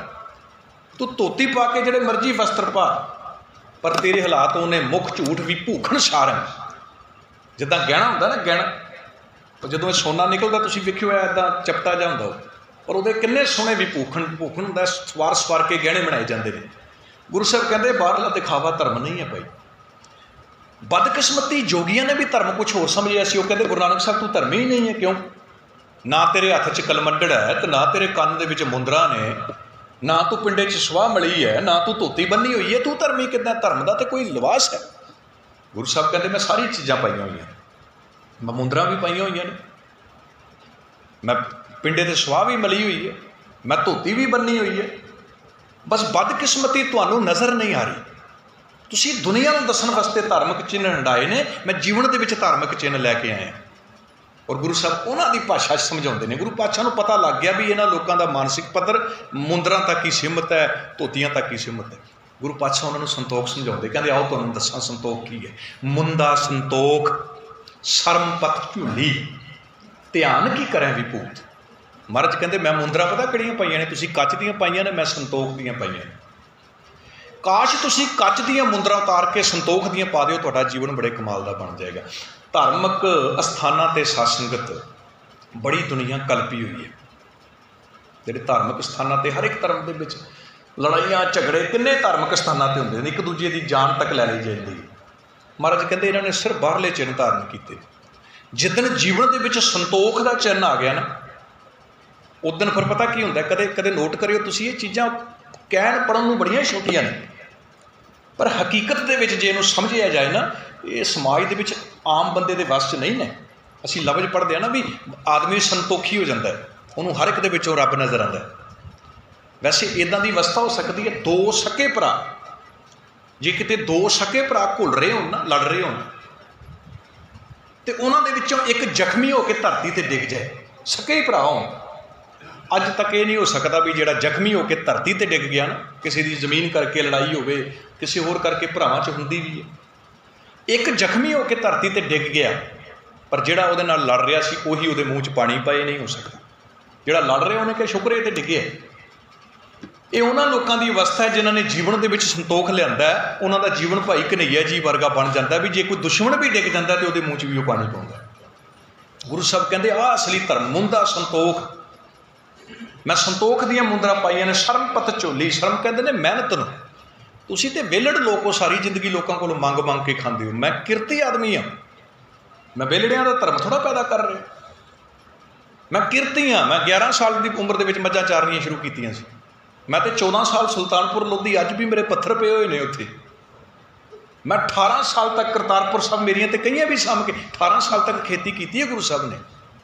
तू धोती पा के जिहड़े मर्जी वस्त्र पा, पर तेरे हालात उन्हें मुख झूठ भी भूखण सारन, जिद्दां गहना हुंदा ना गहना, जो सोना निकलता तुसीं वेखिओ इदां चपटा जिहा हुंदा, पर उहदे किन्ने सोहणे भी भूखण हुंदा, सवार सवार के गहने बनाए जाते हैं। गुरु साहब कहते बाहरला दिखावा धर्म नहीं है भाई। बदकिस्मती जोगियां ने भी धर्म कुछ होर समझिया सी, वो कहते गुरु नानक साहब तू धर्मी ही नहीं है, क्यों ना तेरे हत्थ च कलमंडड़ है, तो ना तेरे कंन दे विच मुंदरां ने, ना तू पिंडे च सुआह मली है, ना तू धोती बन्नी हुई है, तू धर्मी कितना? धर्म का तो कोई लिबास है। गुरु साहब कहते मैं सारी चीज़ां पाईयां होईयां, मैं मुंदरां भी पाईयां होईयां ने, मैं पिंडे ते सुआह भी मली हुई है, मैं धोती भी बन्नी हुई है, बस बदकिस्मती तुहानूं नज़र नहीं आ रही। तुसीं दुनिया नूं दस्सण वास्ते धार्मिक चिन्ह हंडाए ने, मैं जीवन दे विच धार्मिक चिन्ह लैके आया। और गुरु साहब उन्हां दी भाषा समझाउंदे ने। गुरु पातशाह नूं पता लग गया भी इन्हां लोकां दा मानसिक पद्धर मुंदरां तक ही सीमित है, धोतियां तक ही सीमित है। गुरु पातशाह उन्हां नूं संतोख समझाउंदे, कहंदे आओ तुहानूं दस्सां संतोख की है। मुंदा संतोख शर्म पत झूली, ध्यान की करें विभूत। महाराज कहते मैं मुंदरा पता किहड़ियां पाईयां ने, तुसीं कच दीयां पाईयां ने, मैं संतोख दीयां पाईयां ने। काश तुसीं कच दीयां मुंदरां उतार के संतोख दीयां पा दिओ, तुहाडा जीवन बड़े कमाल दा बन जाएगा। धार्मिक अस्थानां ते सत्संगत बड़ी दुनिया कल्पी हुई है। जिहड़े धार्मिक स्थानां ते हर एक धर्म दे विच लड़ाइयां झगड़े किन्ने धार्मिक स्थानां ते हुंदे ने, एक दूजे की जान तक लै ली जाती है। महाराज कहते इन्होंने सिर्फ बाहरले चिन्ह धारण किए। जिदन जीवन दे विच संतोख का चिन्ह आ गया ना, उस दिन फिर पता की होंदा, कदे कदे नोट करियो तुसीं, ये चीज़ां कहण पढ़न नूं बड़ियां छोटियां ने, पर हकीकत दे विच जे इहनूं समझिया जाए ना, ये समाज दे विच आम बंदे दे वस च नहीं ने। असीं लफ्ज़ पढ़दे हैं ना भी आदमी संतोखी हो जाता है, उन्होंने हर एक दे विचों रब नज़र आंदा है। वैसे इदां दी अवस्था हो सकती है, दो सके भरा जे किते दो सके भरा घुल रहे हो ना, लड़ रहे हो, तो उन्होंने विचों एक जख्मी होकर धरती पर डिग जाए, सके ही भरा हो। अज तक ये नहीं हो सकता भी जिहड़ा जख्मी होकर धरती पर डिग गया ना, किसी की जमीन करके लड़ाई होवे, किसी होर करके भरावां च हुंदी भी है, एक जख्मी होकर धरती पर डिग गया, पर जिहड़ा उहदे नाल लड़ रहा सी उही उहदे मूँह च पानी पाए नहीं हो सकता। जिहड़ा लड़ रहा उन्हें कहा शुक्र ये डिगे। ये उन्होंने लोगों की अवस्था है जिन्होंने जीवन के संतोख लिया, उन्हों का जीवन भाई कन्हैया जी वर्गा बन जाता भी जे कोई दुश्मन भी डिग जाता तो वो मूँह च भी वो पानी पाता। गुरु साहब कहते आ असली धर्म मुंदा संतोख। मैं संतोख दियां मुंदरा पाइयां ने, शर्म पत झोली। शर्म कहते हैं मेहनत नूं। तुसीं ते वेलड़ लोग हो, सारी जिंदगी लोगों को मंग मंग के खांदे हो। मैं किरती आदमी हाँ, मैं वेलड़ियां दा धर्म थोड़ा पैदा कर रहा। मैं किरती हाँ, मैं 11 साल की उम्र के मझां चारनियां शुरू कीतियां सी। मैं तो 14 साल सुल्तानपुर लोधी, अज भी मेरे पत्थर पे हुए ने उत्थे। मैं 18 साल तक करतारपुर साहब मेरियां ते कईयां भी साम के 18 साल तक खेती की है गुरु साहब ने।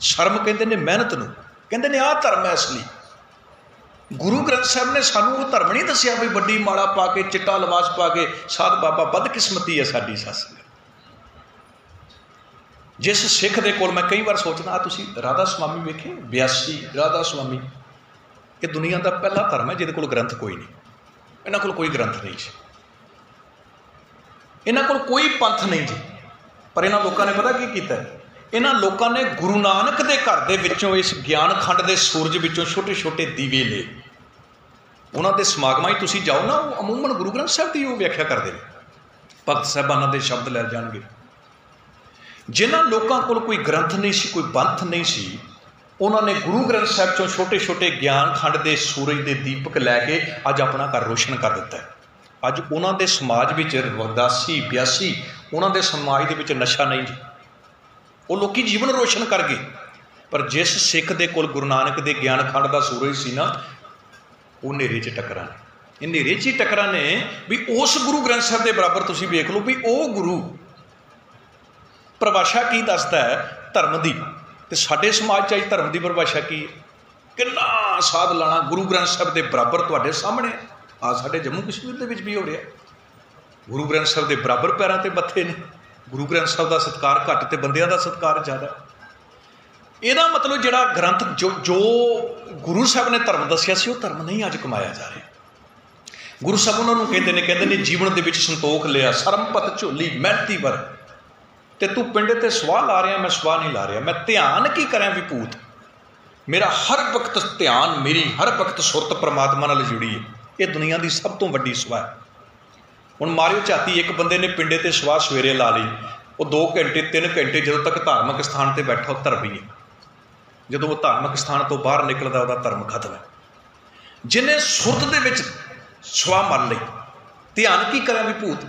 शर्म कहते ने मेहनत नूं, कहते ने आह धर्म है असली। गुरु ग्रंथ साहब ने सानू वो धर्म नहीं दसिया भी वड्डी माला पा के चिट्टा लिबास पा के साध बाबा बदकिस्मती है साडी सस। जिस सिख दे कोल मैं कई बार सोचदा, तुसीं राधा स्वामी वेखे, ब्यासी राधा स्वामी, ये दुनिया का पहला धर्म है जिहदे कोल ग्रंथ कोई नहीं। इन्हां कोल कोई ग्रंथ नहीं जी, इन्हां कोल कोई पंथ नहीं जी। पर इन्हां लोगों ने पता की कीता, इन्हां लोगों ने गुरु नानक के घर दे विचों इस ज्ञान खंड के सूरज विचों छोटे छोटे दीवे ले, ਉਹਨਾਂ ਦੇ ਸਮਾਗਮਾਂ 'ਚ ਤੁਸੀਂ ਜਾਓ ਨਾ, ਉਹ ਅਮੂਮਨ ਗੁਰੂ ਗ੍ਰੰਥ ਸਾਹਿਬ ਦੀ ਉਹ ਵਿਆਖਿਆ ਕਰਦੇ ਨੇ, ਭਗਤ ਸਾਹਿਬਾਨਾਂ ਦੇ ਸ਼ਬਦ ਲੈ ਜਾਣਗੇ। ਜਿਨ੍ਹਾਂ ਲੋਕਾਂ ਕੋਲ ਕੋਈ ਗ੍ਰੰਥ ਨਹੀਂ ਸੀ, ਕੋਈ ਬੰਥ ਨਹੀਂ ਸੀ, ਉਹਨਾਂ ਨੇ ਗੁਰੂ ਗ੍ਰੰਥ ਸਾਹਿਬ 'ਚੋਂ ਛੋਟੇ ਛੋਟੇ ਗਿਆਨ ਖੰਡ ਦੇ ਸੂਰਜ ਦੇ ਦੀਪਕ ਲੈ ਕੇ ਅੱਜ ਆਪਣਾ ਘਰ ਰੋਸ਼ਨ ਕਰ ਦਿੱਤਾ ਹੈ। ਅੱਜ ਉਹਨਾਂ ਦੇ ਸਮਾਜ ਵਿੱਚ 82 82 ਉਹਨਾਂ ਦੇ ਸਮਾਜ ਦੇ ਵਿੱਚ ਨਸ਼ਾ ਨਹੀਂ ਜੀ, ਉਹ ਲੋਕੀ ਜੀਵਨ ਰੋਸ਼ਨ ਕਰ ਗਏ। ਪਰ ਜਿਸ ਸਿੱਖ ਦੇ ਕੋਲ ਗੁਰੂ ਨਾਨਕ ਦੇ ਗਿਆਨ ਖੰਡ ਦਾ ਸੂਰਜ ਸੀ ਨਾ, ਉਹ ਹਨੇਰੇ 'ਚ ਟੱਕਰਾਂ ਨੇ, ਇਹ ਹਨੇਰੇ 'ਚ ਹੀ ਟੱਕਰਾਂ ਨੇ ਵੀ ਉਸ ਗੁਰੂ ਗ੍ਰੰਥ ਸਾਹਿਬ ਦੇ ਬਰਾਬਰ ਤੁਸੀਂ ਵੇਖ ਲਓ ਵੀ ਉਹ ਗੁਰੂ ਪਰਿਭਾਸ਼ਾ ਕੀ ਦੱਸਦਾ ਹੈ ਧਰਮ ਦੀ, ਤੇ ਸਾਡੇ ਸਮਾਜ 'ਚ ਅੱਜ ਧਰਮ ਦੀ ਪਰਿਭਾਸ਼ਾ ਕੀ ਹੈ? ਕਿੰਨਾ ਸਾਧ ਲਾਣਾ ਗੁਰੂ ਗ੍ਰੰਥ ਸਾਹਿਬ ਦੇ ਬਰਾਬਰ ਤੁਹਾਡੇ ਸਾਹਮਣੇ ਆ। ਸਾਡੇ ਜੰਮੂ ਕਸ਼ਮੀਰ ਦੇ ਵਿੱਚ ਵੀ ਹੋ ਰਿਹਾ, ਗੁਰੂ ਗ੍ਰੰਥ ਸਾਹਿਬ ਦੇ ਬਰਾਬਰ ਪੈਰਾਂ 'ਤੇ ਮੱਥੇ ਨੇ। ਗੁਰੂ ਗ੍ਰੰਥ ਸਾਹਿਬ ਦਾ ਸਤਿਕਾਰ ਘੱਟ ਤੇ ਬੰਦਿਆਂ ਦਾ ਸਤਿਕਾਰ ਜ਼ਿਆਦਾ। ਇਹਦਾ ਮਤਲਬ ਜਿਹੜਾ ਗ੍ਰੰਥ ਜੋ ਗੁਰੂ ਸਾਹਿਬ ਨੇ ਧਰਮ ਦੱਸਿਆ ਸੀ, ਉਹ ਧਰਮ ਨਹੀਂ ਅੱਜ ਕਮਾਇਆ ਜਾ ਰਿਹਾ। ਗੁਰੂ ਸਾਹਿਬ ਉਹਨਾਂ ਨੂੰ ਕਹਿੰਦੇ ਨੇ ਜੀਵਨ ਦੇ ਵਿੱਚ ਸੰਤੋਖ ਲਿਆ, ਸਰਮਪਤ ਝੋਲੀ ਮਿਹਨਤੀ ਵਰ, ਤੇ ਤੂੰ ਪਿੰਡ ਤੇ ਸਵਾਹ ਲਾ ਰਿਹਾ, ਮੈਂ ਸਵਾਹ ਨਹੀਂ ਲਾ ਰਿਹਾ। ਮੈਂ ਧਿਆਨ ਕੀ ਕਰਾਂ ਵਿਭੂਤ, ਮੇਰਾ ਹਰ ਵਕਤ ਧਿਆਨ, ਮੇਰੀ ਹਰ ਵਕਤ ਸੁਰਤ ਪਰਮਾਤਮਾ ਨਾਲ ਜੁੜੀ ਹੈ। ਇਹ ਦੁਨੀਆ ਦੀ ਸਭ ਤੋਂ ਵੱਡੀ ਸਵਾਹ ਹੈ। ਹੁਣ ਮਾਰਿਓ ਝਾਤੀ, ਇੱਕ ਬੰਦੇ ਨੇ ਪਿੰਡੇ ਤੇ ਸਵਾਹ ਸਵੇਰੇ ਲਾ ਲਈ, ਉਹ 2 ਘੰਟੇ 3 ਘੰਟੇ ਜਦੋਂ ਤੱਕ ਧਾਰਮਿਕ ਸਥਾਨ 'ਤੇ ਬੈਠਾ ਉਹ ਧਰਮੀ ਹੈ। ਜਦੋਂ ਉਹ ਧਾਰਮਿਕ ਸਥਾਨ ਤੋਂ ਬਾਹਰ ਨਿਕਲਦਾ ਉਹਦਾ ਧਰਮ ਖਤਮ ਹੈ। ਜਿਹਨੇ ਸੁਰਤ ਦੇ ਵਿੱਚ ਸਵਾਹ ਮੰਨ ਲਈ, ਧਿਆਨ ਕੀ ਕਰਾਂ ਵਿਭੂਤ,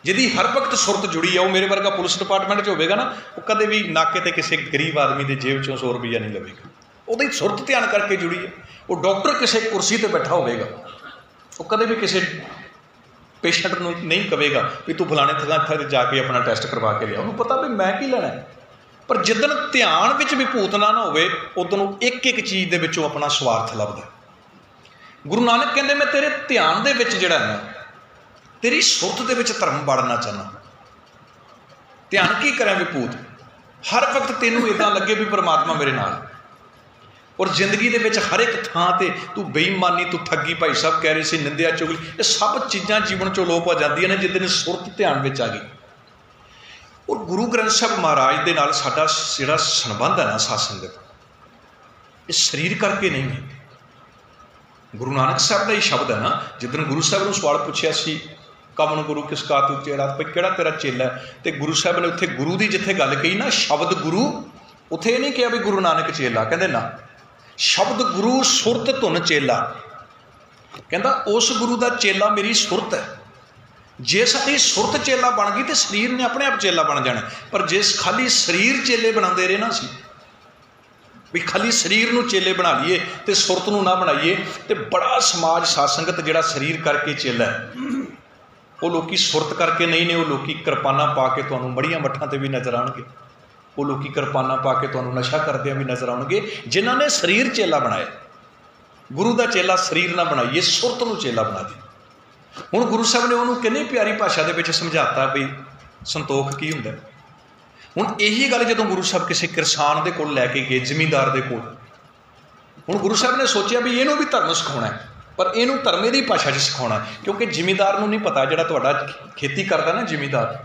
ਜਿਹਦੀ ਹਰ ਵਕਤ ਸੁਰਤ ਜੁੜੀ ਹੈ, ਉਹ ਮੇਰੇ ਵਰਗਾ ਪੁਲਿਸ ਡਿਪਾਰਟਮੈਂਟ 'ਚ ਹੋਵੇਗਾ ਨਾ, ਉਹ ਕਦੇ ਵੀ ਨਾਕੇ 'ਤੇ ਕਿਸੇ ਗਰੀਬ ਆਦਮੀ ਦੇ ਜੇਬ 'ਚੋਂ 100 ਰੁਪਈਆ ਨਹੀਂ ਲਵੇਗਾ। ਉਹਦੀ ਸੁਰਤ ਧਿਆਨ ਕਰਕੇ ਜੁੜੀ ਹੈ। ਉਹ ਡਾਕਟਰ ਕਿਸੇ ਕੁਰਸੀ 'ਤੇ ਬੈਠਾ ਹੋਵੇਗਾ, ਉਹ ਕਦੇ ਵੀ ਕਿਸੇ ਪੇਸ਼ੈਂਟ ਨੂੰ ਨਹੀਂ ਕਹੇਗਾ ਵੀ ਤੂੰ ਫਲਾਣੇ ਥਾਂ 'ਤੇ ਜਾ ਕੇ ਆਪਣਾ ਟੈਸਟ ਕਰਵਾ ਕੇ ਲਿਆ। ਉਹਨੂੰ ਪਤਾ ਵੀ ਮੈਂ ਕੀ ਲੈਣਾ। ਪਰ ਜਿੱਦਣ ਧਿਆਨ ਵਿੱਚ ਵੀ ਭੂਤਨਾ ਨਾ ਹੋਵੇ, ਉਦੋਂ ਨੂੰ ਇੱਕ ਇੱਕ ਚੀਜ਼ ਦੇ ਵਿੱਚੋਂ ਆਪਣਾ ਸਵਾਰਥ ਲੱਭਦਾ। ਗੁਰੂ ਨਾਨਕ ਕਹਿੰਦੇ ਮੈਂ ਤੇਰੇ ਧਿਆਨ ਦੇ ਵਿੱਚ ਜਿਹੜਾ ਹੈ, ਤੇਰੀ ਸੁਰਤ ਦੇ ਵਿੱਚ ਧਰਮ ਵੜਨਾ ਚਾਹੁੰਦਾ। ਧਿਆਨ ਕੀ ਕਰਾਂ ਵਿਭੂਤ, ਹਰ ਵਕਤ ਤੈਨੂੰ ਇੱਦਾਂ ਲੱਗੇ ਵੀ ਪਰਮਾਤਮਾ ਮੇਰੇ ਨਾਲ। ਔਰ ਜ਼ਿੰਦਗੀ ਦੇ ਵਿੱਚ ਹਰ ਇੱਕ ਥਾਂ 'ਤੇ ਤੂੰ ਬੇਈਮਾਨੀ, ਤੂੰ ਠੱਗੀ, ਭਾਈ ਸਾਹਿਬ ਕਹਿ ਰਹੇ ਸੀ, ਨਿੰਦਿਆ, ਚੁਗਲੀ, ਇਹ ਸਭ ਚੀਜ਼ਾਂ ਜੀਵਨ 'ਚੋਂ ਲੋਪ ਹੋ ਜਾਂਦੀਆਂ ਨੇ ਜਿੱਦਣ ਸੁਰਤ ਧਿਆਨ ਵਿੱਚ ਆ ਗਈ। ਔਰ ਗੁਰੂ ਗ੍ਰੰਥ ਸਾਹਿਬ ਮਹਾਰਾਜ ਦੇ ਨਾਲ ਸਾਡਾ ਜਿਹੜਾ ਸੰਬੰਧ ਹੈ ਨਾ ਸਾਧ ਸੰਗਤ, ਇਹ ਸਰੀਰ ਕਰਕੇ ਨਹੀਂ ਹੈ। ਗੁਰੂ ਨਾਨਕ ਸਾਹਿਬ ਦਾ ਹੀ ਸ਼ਬਦ ਹੈ ਨਾ, ਜਿੱਦਣ ਗੁਰੂ ਸਾਹਿਬ ਨੂੰ ਸਵਾਲ ਪੁੱਛਿਆ ਸੀ, ਕਮਨ ਗੁਰੂ ਕਿਸ ਕਾ ਤੂੰ ਚੇਲਾ, ਭਈ ਕਿਹੜਾ ਤੇਰਾ ਚੇਲਾ ਹੈ, ਤੇ ਗੁਰੂ ਸਾਹਿਬ ਨੇ ਉੱਥੇ ਗੁਰੂ ਦੀ ਜਿੱਥੇ ਗੱਲ ਕਹੀ ਨਾ, ਸ਼ਬਦ ਗੁਰੂ, ਉੱਥੇ ਇਹ ਨਹੀਂ ਕਿਹਾ ਵੀ ਗੁਰੂ ਨਾਨਕ ਚੇਲਾ, ਕਹਿੰਦੇ ਨਾ, ਸ਼ਬਦ ਗੁਰੂ ਸੁਰਤ ਧੁਨ ਚੇਲਾ। ਕਹਿੰਦਾ ਉਸ ਗੁਰੂ ਦਾ ਚੇਲਾ ਮੇਰੀ ਸੁਰਤ ਹੈ। ਜੇ ਸਾਡੀ ਸੁਰਤ ਚੇਲਾ ਬਣ ਗਈ ਤੇ ਸਰੀਰ ਨੇ ਆਪਣੇ ਆਪ ਚੇਲਾ ਬਣ ਜਾਣਾ। ਪਰ ਜੇ ਖਾਲੀ ਸਰੀਰ ਚੇਲੇ ਬਣਾਉਂਦੇ ਰਹੇ ਨਾ ਅਸੀਂ, ਵੀ ਖਾਲੀ ਸਰੀਰ ਨੂੰ ਚੇਲੇ ਬਣਾ ਲਈਏ ਤੇ ਸੁਰਤ ਨੂੰ ਨਾ ਬਣਾਈਏ, ਤੇ ਬੜਾ ਸਮਾਜ ਸਾਧ ਸੰਗਤ ਜਿਹੜਾ ਸਰੀਰ ਕਰਕੇ ਚੇਲਾ ਹੈ, ਉਹ ਲੋਕੀ ਸੁਰਤ ਕਰਕੇ ਨਹੀਂ ਨੇ। ਉਹ ਲੋਕੀ ਕਿਰਪਾਨਾਂ ਪਾ ਕੇ ਤੁਹਾਨੂੰ ਮੜੀਆਂ ਮੱਠਾਂ 'ਤੇ ਵੀ ਨਜ਼ਰ ਆਉਣਗੇ। ਉਹ ਲੋਕੀ ਕਿਰਪਾਨਾਂ ਪਾ ਕੇ ਤੁਹਾਨੂੰ ਨਸ਼ਾ ਕਰਦਿਆਂ ਵੀ ਨਜ਼ਰ ਆਉਣਗੇ, ਜਿਨ੍ਹਾਂ ਨੇ ਸਰੀਰ ਚੇਲਾ ਬਣਾਇਆ। ਗੁਰੂ ਦਾ ਚੇਲਾ ਸਰੀਰ ਨਾ ਬਣਾਈਏ, ਸੁਰਤ ਨੂੰ ਚੇਲਾ ਬਣਾ ਦੇ। ਹੁਣ ਗੁਰੂ ਸਾਹਿਬ ਨੇ ਉਹਨੂੰ ਕਿੰਨੀ ਪਿਆਰੀ ਭਾਸ਼ਾ ਦੇ ਵਿੱਚ ਸਮਝਾਤਾ ਵੀ ਸੰਤੋਖ ਕੀ ਹੁੰਦਾ। ਹੁਣ ਇਹੀ ਗੱਲ ਜਦੋਂ ਗੁਰੂ ਸਾਹਿਬ ਕਿਸੇ ਕਿਰਸਾਨ ਦੇ ਕੋਲ ਲੈ ਕੇ ਗਏ, ਜ਼ਿਮੀਂਦਾਰ ਦੇ ਕੋਲ, ਹੁਣ ਗੁਰੂ ਸਾਹਿਬ ਨੇ ਸੋਚਿਆ ਵੀ ਇਹਨੂੰ ਵੀ ਧਰਮ ਸਿਖਾਉਣਾ ਹੈ, ਪਰ ਇਹਨੂੰ ਧਰਮ ਦੀ ਭਾਸ਼ਾ 'ਚ ਸਿਖਾਉਣਾ, ਕਿਉਂਕਿ ਜ਼ਿਮੀਂਦਾਰ ਨੂੰ ਨਹੀਂ ਪਤਾ, ਜਿਹੜਾ ਤੁਹਾਡਾ ਖੇਤੀ ਕਰਦਾ ਨਾ ਜ਼ਿਮੀਂਦਾਰ,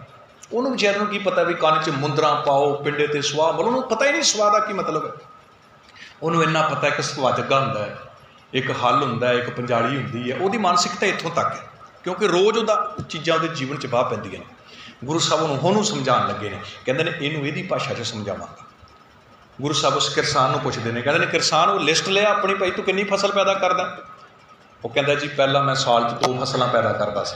ਉਹਨੂੰ ਵਿਚਾਰੇ ਨੂੰ ਕੀ ਪਤਾ ਵੀ ਕੰਨ 'ਚ ਮੁੰਦਰਾਂ ਪਾਓ, ਪਿੰਡੇ 'ਤੇ ਸੁਆਹ ਮਤਲਬ ਉਹਨੂੰ ਪਤਾ ਹੀ ਨਹੀਂ ਸੁਆਹ ਦਾ ਕੀ ਮਤਲਬ ਹੈ। ਉਹਨੂੰ ਇੰਨਾ ਪਤਾ ਇੱਕ ਸਵਾਜਗਾ ਹੁੰਦਾ ਹੈ, ਇੱਕ ਹੱਲ ਹੁੰਦਾ ਹੈ, ਇੱਕ ਪੰਜਾਲੀ ਹੁੰਦੀ ਹੈ। ਉਹਦੀ ਮਾਨਸਿਕਤਾ ਇੱਥੋਂ ਤੱਕ ਹੈ, ਕਿਉਂਕਿ ਰੋਜ਼ ਉਹਦਾ ਚੀਜ਼ਾਂ ਉਹਦੇ ਜੀਵਨ 'ਚ ਵਾਹ ਪੈਂਦੀਆਂ ਨੇ। ਗੁਰੂ ਸਾਹਿਬ ਉਹਨੂੰ ਸਮਝਾਉਣ ਲੱਗੇ ਨੇ, ਕਹਿੰਦੇ ਨੇ ਇਹਨੂੰ ਇਹਦੀ ਭਾਸ਼ਾ 'ਚ ਸਮਝਾਵਾਂਗਾ। ਗੁਰੂ ਸਾਹਿਬ ਉਸ ਕਿਰਸਾਨ ਨੂੰ ਪੁੱਛਦੇ ਨੇ, ਕਹਿੰਦੇ ਨੇ ਕਿਰਸਾਨ ਉਹ ਲਿਸਟ ਲਿਆ ਆਪਣੀ, ਭਾਈ ਤੂੰ ਕਿੰਨੀ ਫਸਲ ਪੈਦਾ ਕਰਦਾ? ਉਹ ਕਹਿੰਦਾ ਜੀ ਪਹਿਲਾਂ ਮੈਂ ਸਾਲ 'ਚ 2 ਫਸਲਾਂ ਪੈਦਾ ਕਰਦਾ ਸੀ,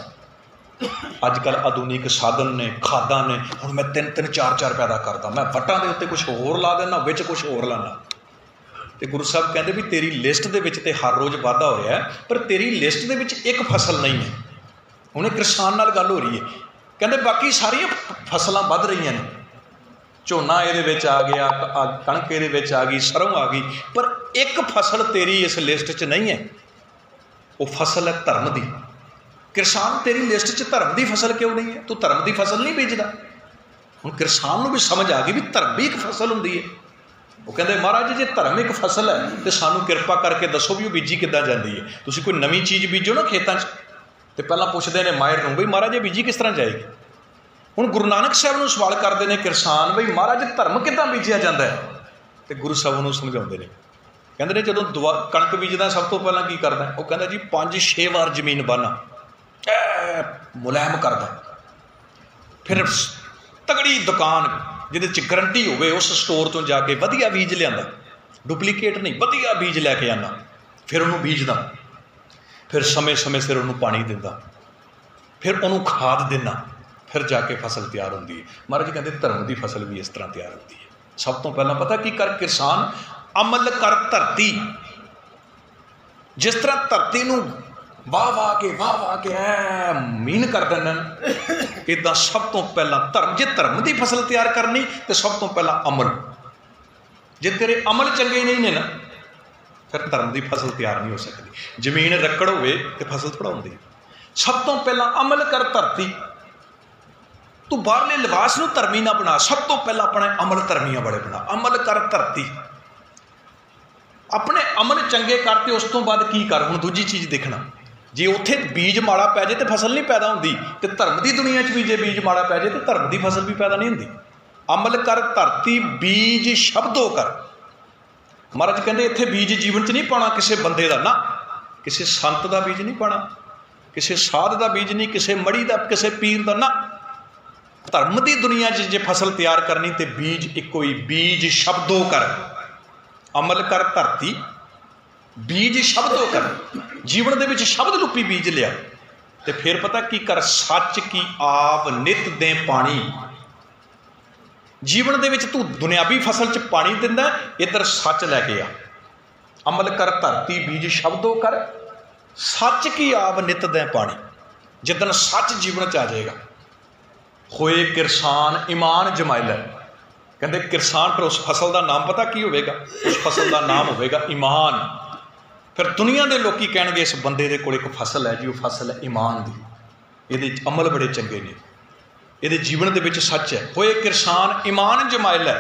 ਅੱਜ ਕੱਲ੍ਹ ਆਧੁਨਿਕ ਸਾਧਨ ਨੇ, ਖਾਦਾਂ ਨੇ, ਹੁਣ ਮੈਂ 3-3 4-4 ਪੈਦਾ ਕਰਦਾ। ਮੈਂ ਵੱਟਾਂ ਦੇ ਉੱਤੇ ਕੁਛ ਹੋਰ ਲਾ ਦਿੰਦਾ, ਵਿੱਚ ਕੁਛ ਹੋਰ ਲਾਉਂਦਾ। ਤੇ ਗੁਰੂ ਸਾਹਿਬ ਕਹਿੰਦੇ ਵੀ ਤੇਰੀ ਲਿਸਟ ਦੇ ਵਿੱਚ ਤੇ ਹਰ ਰੋਜ਼ ਵਾਧਾ ਹੋ ਰਿਹਾ, ਪਰ ਤੇਰੀ ਲਿਸਟ ਦੇ ਵਿੱਚ ਇੱਕ ਫਸਲ ਨਹੀਂ ਹੈ। ਹੁਣ ਇਹ ਕਿਸਾਨ ਨਾਲ ਗੱਲ ਹੋ ਰਹੀ ਹੈ, ਕਹਿੰਦੇ ਬਾਕੀ ਸਾਰੀਆਂ ਫਸਲਾਂ ਵੱਧ ਰਹੀਆਂ ਨੇ, ਝੋਨਾ ਇਹਦੇ ਵਿੱਚ ਆ ਗਿਆ, ਕਣਕ ਇਹਦੇ ਵਿੱਚ ਆ ਗਈ, ਸਰੋਂ ਆ ਗਈ, ਪਰ ਇੱਕ ਫਸਲ ਤੇਰੀ ਇਸ ਲਿਸਟ 'ਚ ਨਹੀਂ ਹੈ। ਉਹ ਫਸਲ ਹੈ ਧਰਮ ਦੀ। ਕਿਸਾਨ ਤੇਰੀ ਲਿਸਟ 'ਚ ਧਰਮ ਦੀ ਫਸਲ ਕਿਉਂ ਨਹੀਂ ਹੈ? ਤੂੰ ਧਰਮ ਦੀ ਫਸਲ ਨਹੀਂ ਬੀਜਦਾ। ਹੁਣ ਕਿਸਾਨ ਨੂੰ ਵੀ ਸਮਝ ਆ ਗਈ ਵੀ ਧਰਮ ਵੀ ਇੱਕ ਫਸਲ ਹੁੰਦੀ ਹੈ। ਉਹ ਕਹਿੰਦੇ ਮਹਾਰਾਜ ਜੇ ਧਰਮ ਇੱਕ ਫਸਲ ਹੈ ਤਾਂ ਸਾਨੂੰ ਕਿਰਪਾ ਕਰਕੇ ਦੱਸੋ ਵੀ ਉਹ ਬੀਜੀ ਕਿੱਦਾਂ ਜਾਂਦੀ ਹੈ। ਤੁਸੀਂ ਕੋਈ ਨਵੀਂ ਚੀਜ਼ ਬੀਜੋ ਨਾ ਖੇਤਾਂ 'ਚ, ਤੇ ਪਹਿਲਾਂ ਪੁੱਛਦੇ ਨੇ ਮਾਹਿਰ ਨੂੰ ਬਈ ਮਹਾਰਾਜ ਇਹ ਬੀਜੀ ਕਿਸ ਤਰ੍ਹਾਂ ਜਾਏਗੀ। ਹੁਣ ਗੁਰੂ ਨਾਨਕ ਸਾਹਿਬ ਨੂੰ ਸਵਾਲ ਕਰਦੇ ਨੇ ਕਿਰਸਾਨ, ਬਈ ਮਹਾਰਾਜ ਧਰਮ ਕਿੱਦਾਂ ਬੀਜਿਆ ਜਾਂਦਾ ਹੈ? ਤੇ ਗੁਰੂ ਸਾਹਿਬ ਨੂੰ ਸਮਝਾਉਂਦੇ ਨੇ, ਕਹਿੰਦੇ ਨੇ ਜਦੋਂ ਕਣਕ ਬੀਜਦਾ ਸਭ ਤੋਂ ਪਹਿਲਾਂ ਕੀ ਕਰਦਾ? ਉਹ ਕਹਿੰਦਾ ਜੀ 5-6 ਵਾਰ ਜ਼ਮੀਨ ਬੰਨ੍ਹ ਮੁਲਾਇਮ ਕਰਦਾ, ਫਿਰ ਤਗੜੀ ਦੁਕਾਨ ਜਿਹਦੇ 'ਚ ਗਰੰਟੀ ਹੋਵੇ ਉਸ ਸਟੋਰ ਤੋਂ ਜਾ ਕੇ ਵਧੀਆ ਬੀਜ ਲਿਆਂਦਾ, ਡੁਪਲੀਕੇਟ ਨਹੀਂ, ਵਧੀਆ ਬੀਜ ਲੈ ਕੇ ਆਉਂਦਾ, ਫਿਰ ਉਹਨੂੰ ਬੀਜਦਾ, ਫਿਰ ਸਮੇਂ ਸਮੇਂ ਸਿਰ ਉਹਨੂੰ ਪਾਣੀ ਦਿੰਦਾ, ਫਿਰ ਉਹਨੂੰ ਖਾਦ ਦਿੰਦਾ, ਫਿਰ ਜਾ ਕੇ ਫਸਲ ਤਿਆਰ ਹੁੰਦੀ ਹੈ। ਮਹਾਰਾਜ ਕਹਿੰਦੇ ਧਰਮ ਦੀ ਫਸਲ ਵੀ ਇਸ ਤਰ੍ਹਾਂ ਤਿਆਰ ਹੁੰਦੀ ਹੈ। ਸਭ ਤੋਂ ਪਹਿਲਾਂ ਪਤਾ ਕੀ ਕਰ? ਕਿਸਾਨ ਅਮਲ ਕਰ ਧਰਤੀ। ਜਿਸ ਤਰ੍ਹਾਂ ਧਰਤੀ ਨੂੰ ਵਾਹ ਕੇ ਐ ਮੀਨ ਕਰ ਦਿੰਦੇ ਨੇ, ਇੱਦਾਂ ਸਭ ਤੋਂ ਪਹਿਲਾਂ ਧਰਮ, ਜੇ ਧਰਮ ਦੀ ਫਸਲ ਤਿਆਰ ਕਰਨੀ ਤਾਂ ਸਭ ਤੋਂ ਪਹਿਲਾਂ ਅਮਲ। ਜੇ ਤੇਰੇ ਅਮਲ ਚੰਗੇ ਨਹੀਂ ਨੇ ਨਾ, ਫਿਰ ਧਰਮ ਦੀ ਫਸਲ ਤਿਆਰ ਨਹੀਂ ਹੋ ਸਕਦੀ। ਜ਼ਮੀਨ ਰੱਕੜ ਹੋਵੇ ਤੇ ਫਸਲ ਥੋੜ੍ਹਾ ਹੁੰਦੀ। ਸਭ ਤੋਂ ਪਹਿਲਾਂ ਅਮਲ ਕਰ ਧਰਤੀ। ਤੂੰ ਬਾਹਰਲੇ ਲਿਬਾਸ ਨੂੰ ਧਰਮੀ ਨਾ ਬਣਾ, ਸਭ ਤੋਂ ਪਹਿਲਾਂ ਆਪਣੇ ਅਮਲ ਧਰਮੀਆਂ ਵਾਲੇ ਬਣਾ। ਅਮਲ ਕਰ ਧਰਤੀ। ਆਪਣੇ ਅਮਲ ਚੰਗੇ ਕਰ ਤੇ ਉਸ ਤੋਂ ਬਾਅਦ ਕੀ ਕਰ? ਹੁਣ ਦੂਜੀ ਚੀਜ਼ ਦੇਖਣਾ, ਜੇ ਉੱਥੇ ਬੀਜ ਮਾੜਾ ਪੈ ਜਾਏ ਤੇ ਫਸਲ ਨਹੀਂ ਪੈਦਾ ਹੁੰਦੀ, ਤੇ ਧਰਮ ਦੀ ਦੁਨੀਆ 'ਚ ਵੀ ਜੇ ਬੀਜ ਮਾੜਾ ਪੈ ਜਾਏ ਤੇ ਧਰਮ ਦੀ ਫਸਲ ਵੀ ਪੈਦਾ ਨਹੀਂ ਹੁੰਦੀ। ਅਮਲ ਕਰ ਧਰਤੀ ਬੀਜ ਸ਼ਬਦੋ ਕਰ। ਮਹਾਰਾਜ ਕਹਿੰਦੇ ਇੱਥੇ ਬੀਜ ਜੀਵਨ 'ਚ ਨਹੀਂ ਪਾਉਣਾ ਕਿਸੇ ਬੰਦੇ ਦਾ, ਨਾ ਕਿਸੇ ਸੰਤ ਦਾ ਬੀਜ ਨਹੀਂ ਪਾਉਣਾ, ਕਿਸੇ ਸਾਧ ਦਾ ਬੀਜ ਨਹੀਂ, ਕਿਸੇ ਮੜੀ ਦਾ, ਕਿਸੇ ਪੀਰ ਦਾ, ਨਾ। ਧਰਮ ਦੀ ਦੁਨੀਆ 'ਚ ਜੇ ਫਸਲ ਤਿਆਰ ਕਰਨੀ ਤੇ ਬੀਜ ਇੱਕੋ ਹੀ, ਬੀਜ ਸ਼ਬਦੋ ਕਰ। ਅਮਲ ਕਰ ਧਰਤੀ ਬੀਜ ਸ਼ਬਦੋ ਕਰ। ਜੀਵਨ ਦੇ ਵਿੱਚ ਸ਼ਬਦ ਰੂਪੀ ਬੀਜ ਲਿਆ ਤੇ ਫਿਰ ਪਤਾ ਕੀ ਕਰ? ਸੱਚ ਕੀ ਆਪ ਨਿਤ ਦੇ ਪਾਣੀ। ਜੀਵਨ ਦੇ ਵਿੱਚ ਤੂੰ ਦੁਨਿਆਵੀ ਫਸਲ 'ਚ ਪਾਣੀ ਦਿੰਦਾ, ਇੱਧਰ ਸੱਚ ਲੈ ਕੇ ਆ। ਅਮਲ ਕਰ ਧਰਤੀ ਬੀਜ ਸ਼ਬਦੋ ਕਰ, ਸੱਚ ਕੀ ਆਪ ਨਿਤ ਦੇ ਪਾਣੀ। ਜਿੱਦਣ ਸੱਚ ਜੀਵਨ 'ਚ ਆ ਜਾਏਗਾ, ਹੋਏ ਕਿਰਸਾਨ ਈਮਾਨ ਜਮਾਇਲਾ। ਕਹਿੰਦੇ ਕਿਰਸਾਨ, ਫਿਰ ਉਸ ਫਸਲ ਦਾ ਨਾਮ ਪਤਾ ਕੀ ਹੋਵੇਗਾ? ਉਸ ਫਸਲ ਦਾ ਨਾਮ ਹੋਵੇਗਾ ਈਮਾਨ। ਫਿਰ ਦੁਨੀਆ ਦੇ ਲੋਕੀ ਕਹਿਣਗੇ ਇਸ ਬੰਦੇ ਦੇ ਕੋਲ ਇੱਕ ਫਸਲ ਹੈ ਜੀ, ਉਹ ਫਸਲ ਹੈ ਈਮਾਨ ਦੀ, ਇਹਦੇ ਅਮਲ ਬੜੇ ਚੰਗੇ ਨੇ, ਇਹਦੇ ਜੀਵਨ ਦੇ ਵਿੱਚ ਸੱਚ ਹੈ। ਹੋਏ ਕਿਰਸਾਨ ਈਮਾਨ ਜਮਾਇਲਾ,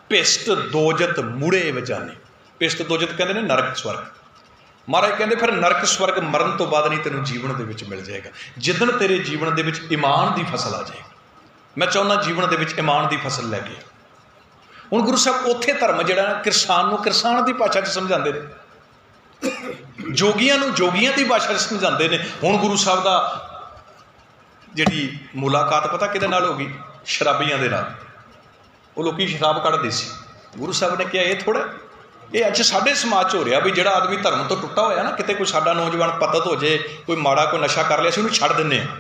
ਭਿਸਟ ਦੋਜਤ ਮੁੜੇ ਵਜਾਨੇ। ਭਿਸਟ ਦੋਜਤ ਕਹਿੰਦੇ ਨੇ ਨਰਕ ਸਵਰਗ। ਮਹਾਰਾਜ ਕਹਿੰਦੇ ਫਿਰ ਨਰਕ ਸਵਰਗ ਮਰਨ ਤੋਂ ਬਾਅਦ ਨਹੀਂ, ਤੈਨੂੰ ਜੀਵਨ ਦੇ ਵਿੱਚ ਮਿਲ ਜਾਏਗਾ ਜਿੱਦਣ ਤੇਰੇ ਜੀਵਨ ਦੇ ਵਿੱਚ ਈਮਾਨ ਦੀ ਫਸਲ ਆ ਜਾਏਗੀ। ਮੈਂ ਚਾਹੁੰਦਾ ਜੀਵਨ ਦੇ ਵਿੱਚ ਈਮਾਨ ਦੀ ਫਸਲ ਲੈ ਕੇ। ਹੁਣ ਗੁਰੂ ਸਾਹਿਬ ਉੱਥੇ ਧਰਮ ਜਿਹੜਾ ਨਾ, ਕਿਰਸਾਨ ਨੂੰ ਕਿਰਸਾਨ ਦੀ ਭਾਸ਼ਾ 'ਚ ਸਮਝਾਉਂਦੇ ਨੇ, ਜੋਗੀਆਂ ਨੂੰ ਜੋਗੀਆਂ ਦੀ ਭਾਸ਼ਾ 'ਚ ਸਮਝਾਉਂਦੇ ਨੇ। ਹੁਣ ਗੁਰੂ ਸਾਹਿਬ ਦਾ ਜਿਹੜੀ ਮੁਲਾਕਾਤ ਪਤਾ ਕਿਹਦੇ ਨਾਲ ਹੋ ਗਈ? ਸ਼ਰਾਬੀਆਂ ਦੇ ਨਾਲ। ਉਹ ਲੋਕੀ ਸ਼ਰਾਬ ਕੱਢਦੇ ਸੀ। ਗੁਰੂ ਸਾਹਿਬ ਨੇ ਕਿਹਾ ਇਹ ਥੋੜ੍ਹਾ, ਇਹ ਅੱਜ ਸਾਡੇ ਸਮਾਜ 'ਚ ਹੋ ਰਿਹਾ ਵੀ ਜਿਹੜਾ ਆਦਮੀ ਧਰਮ ਤੋਂ ਟੁੱਟਾ ਹੋਇਆ ਨਾ, ਕਿਤੇ ਕੋਈ ਸਾਡਾ ਨੌਜਵਾਨ ਪਤਤ ਹੋ ਜਾਏ, ਕੋਈ ਮਾੜਾ ਕੋਈ ਨਸ਼ਾ ਕਰ ਲਿਆ, ਅਸੀਂ ਉਹਨੂੰ ਛੱਡ ਦਿੰਦੇ ਹਾਂ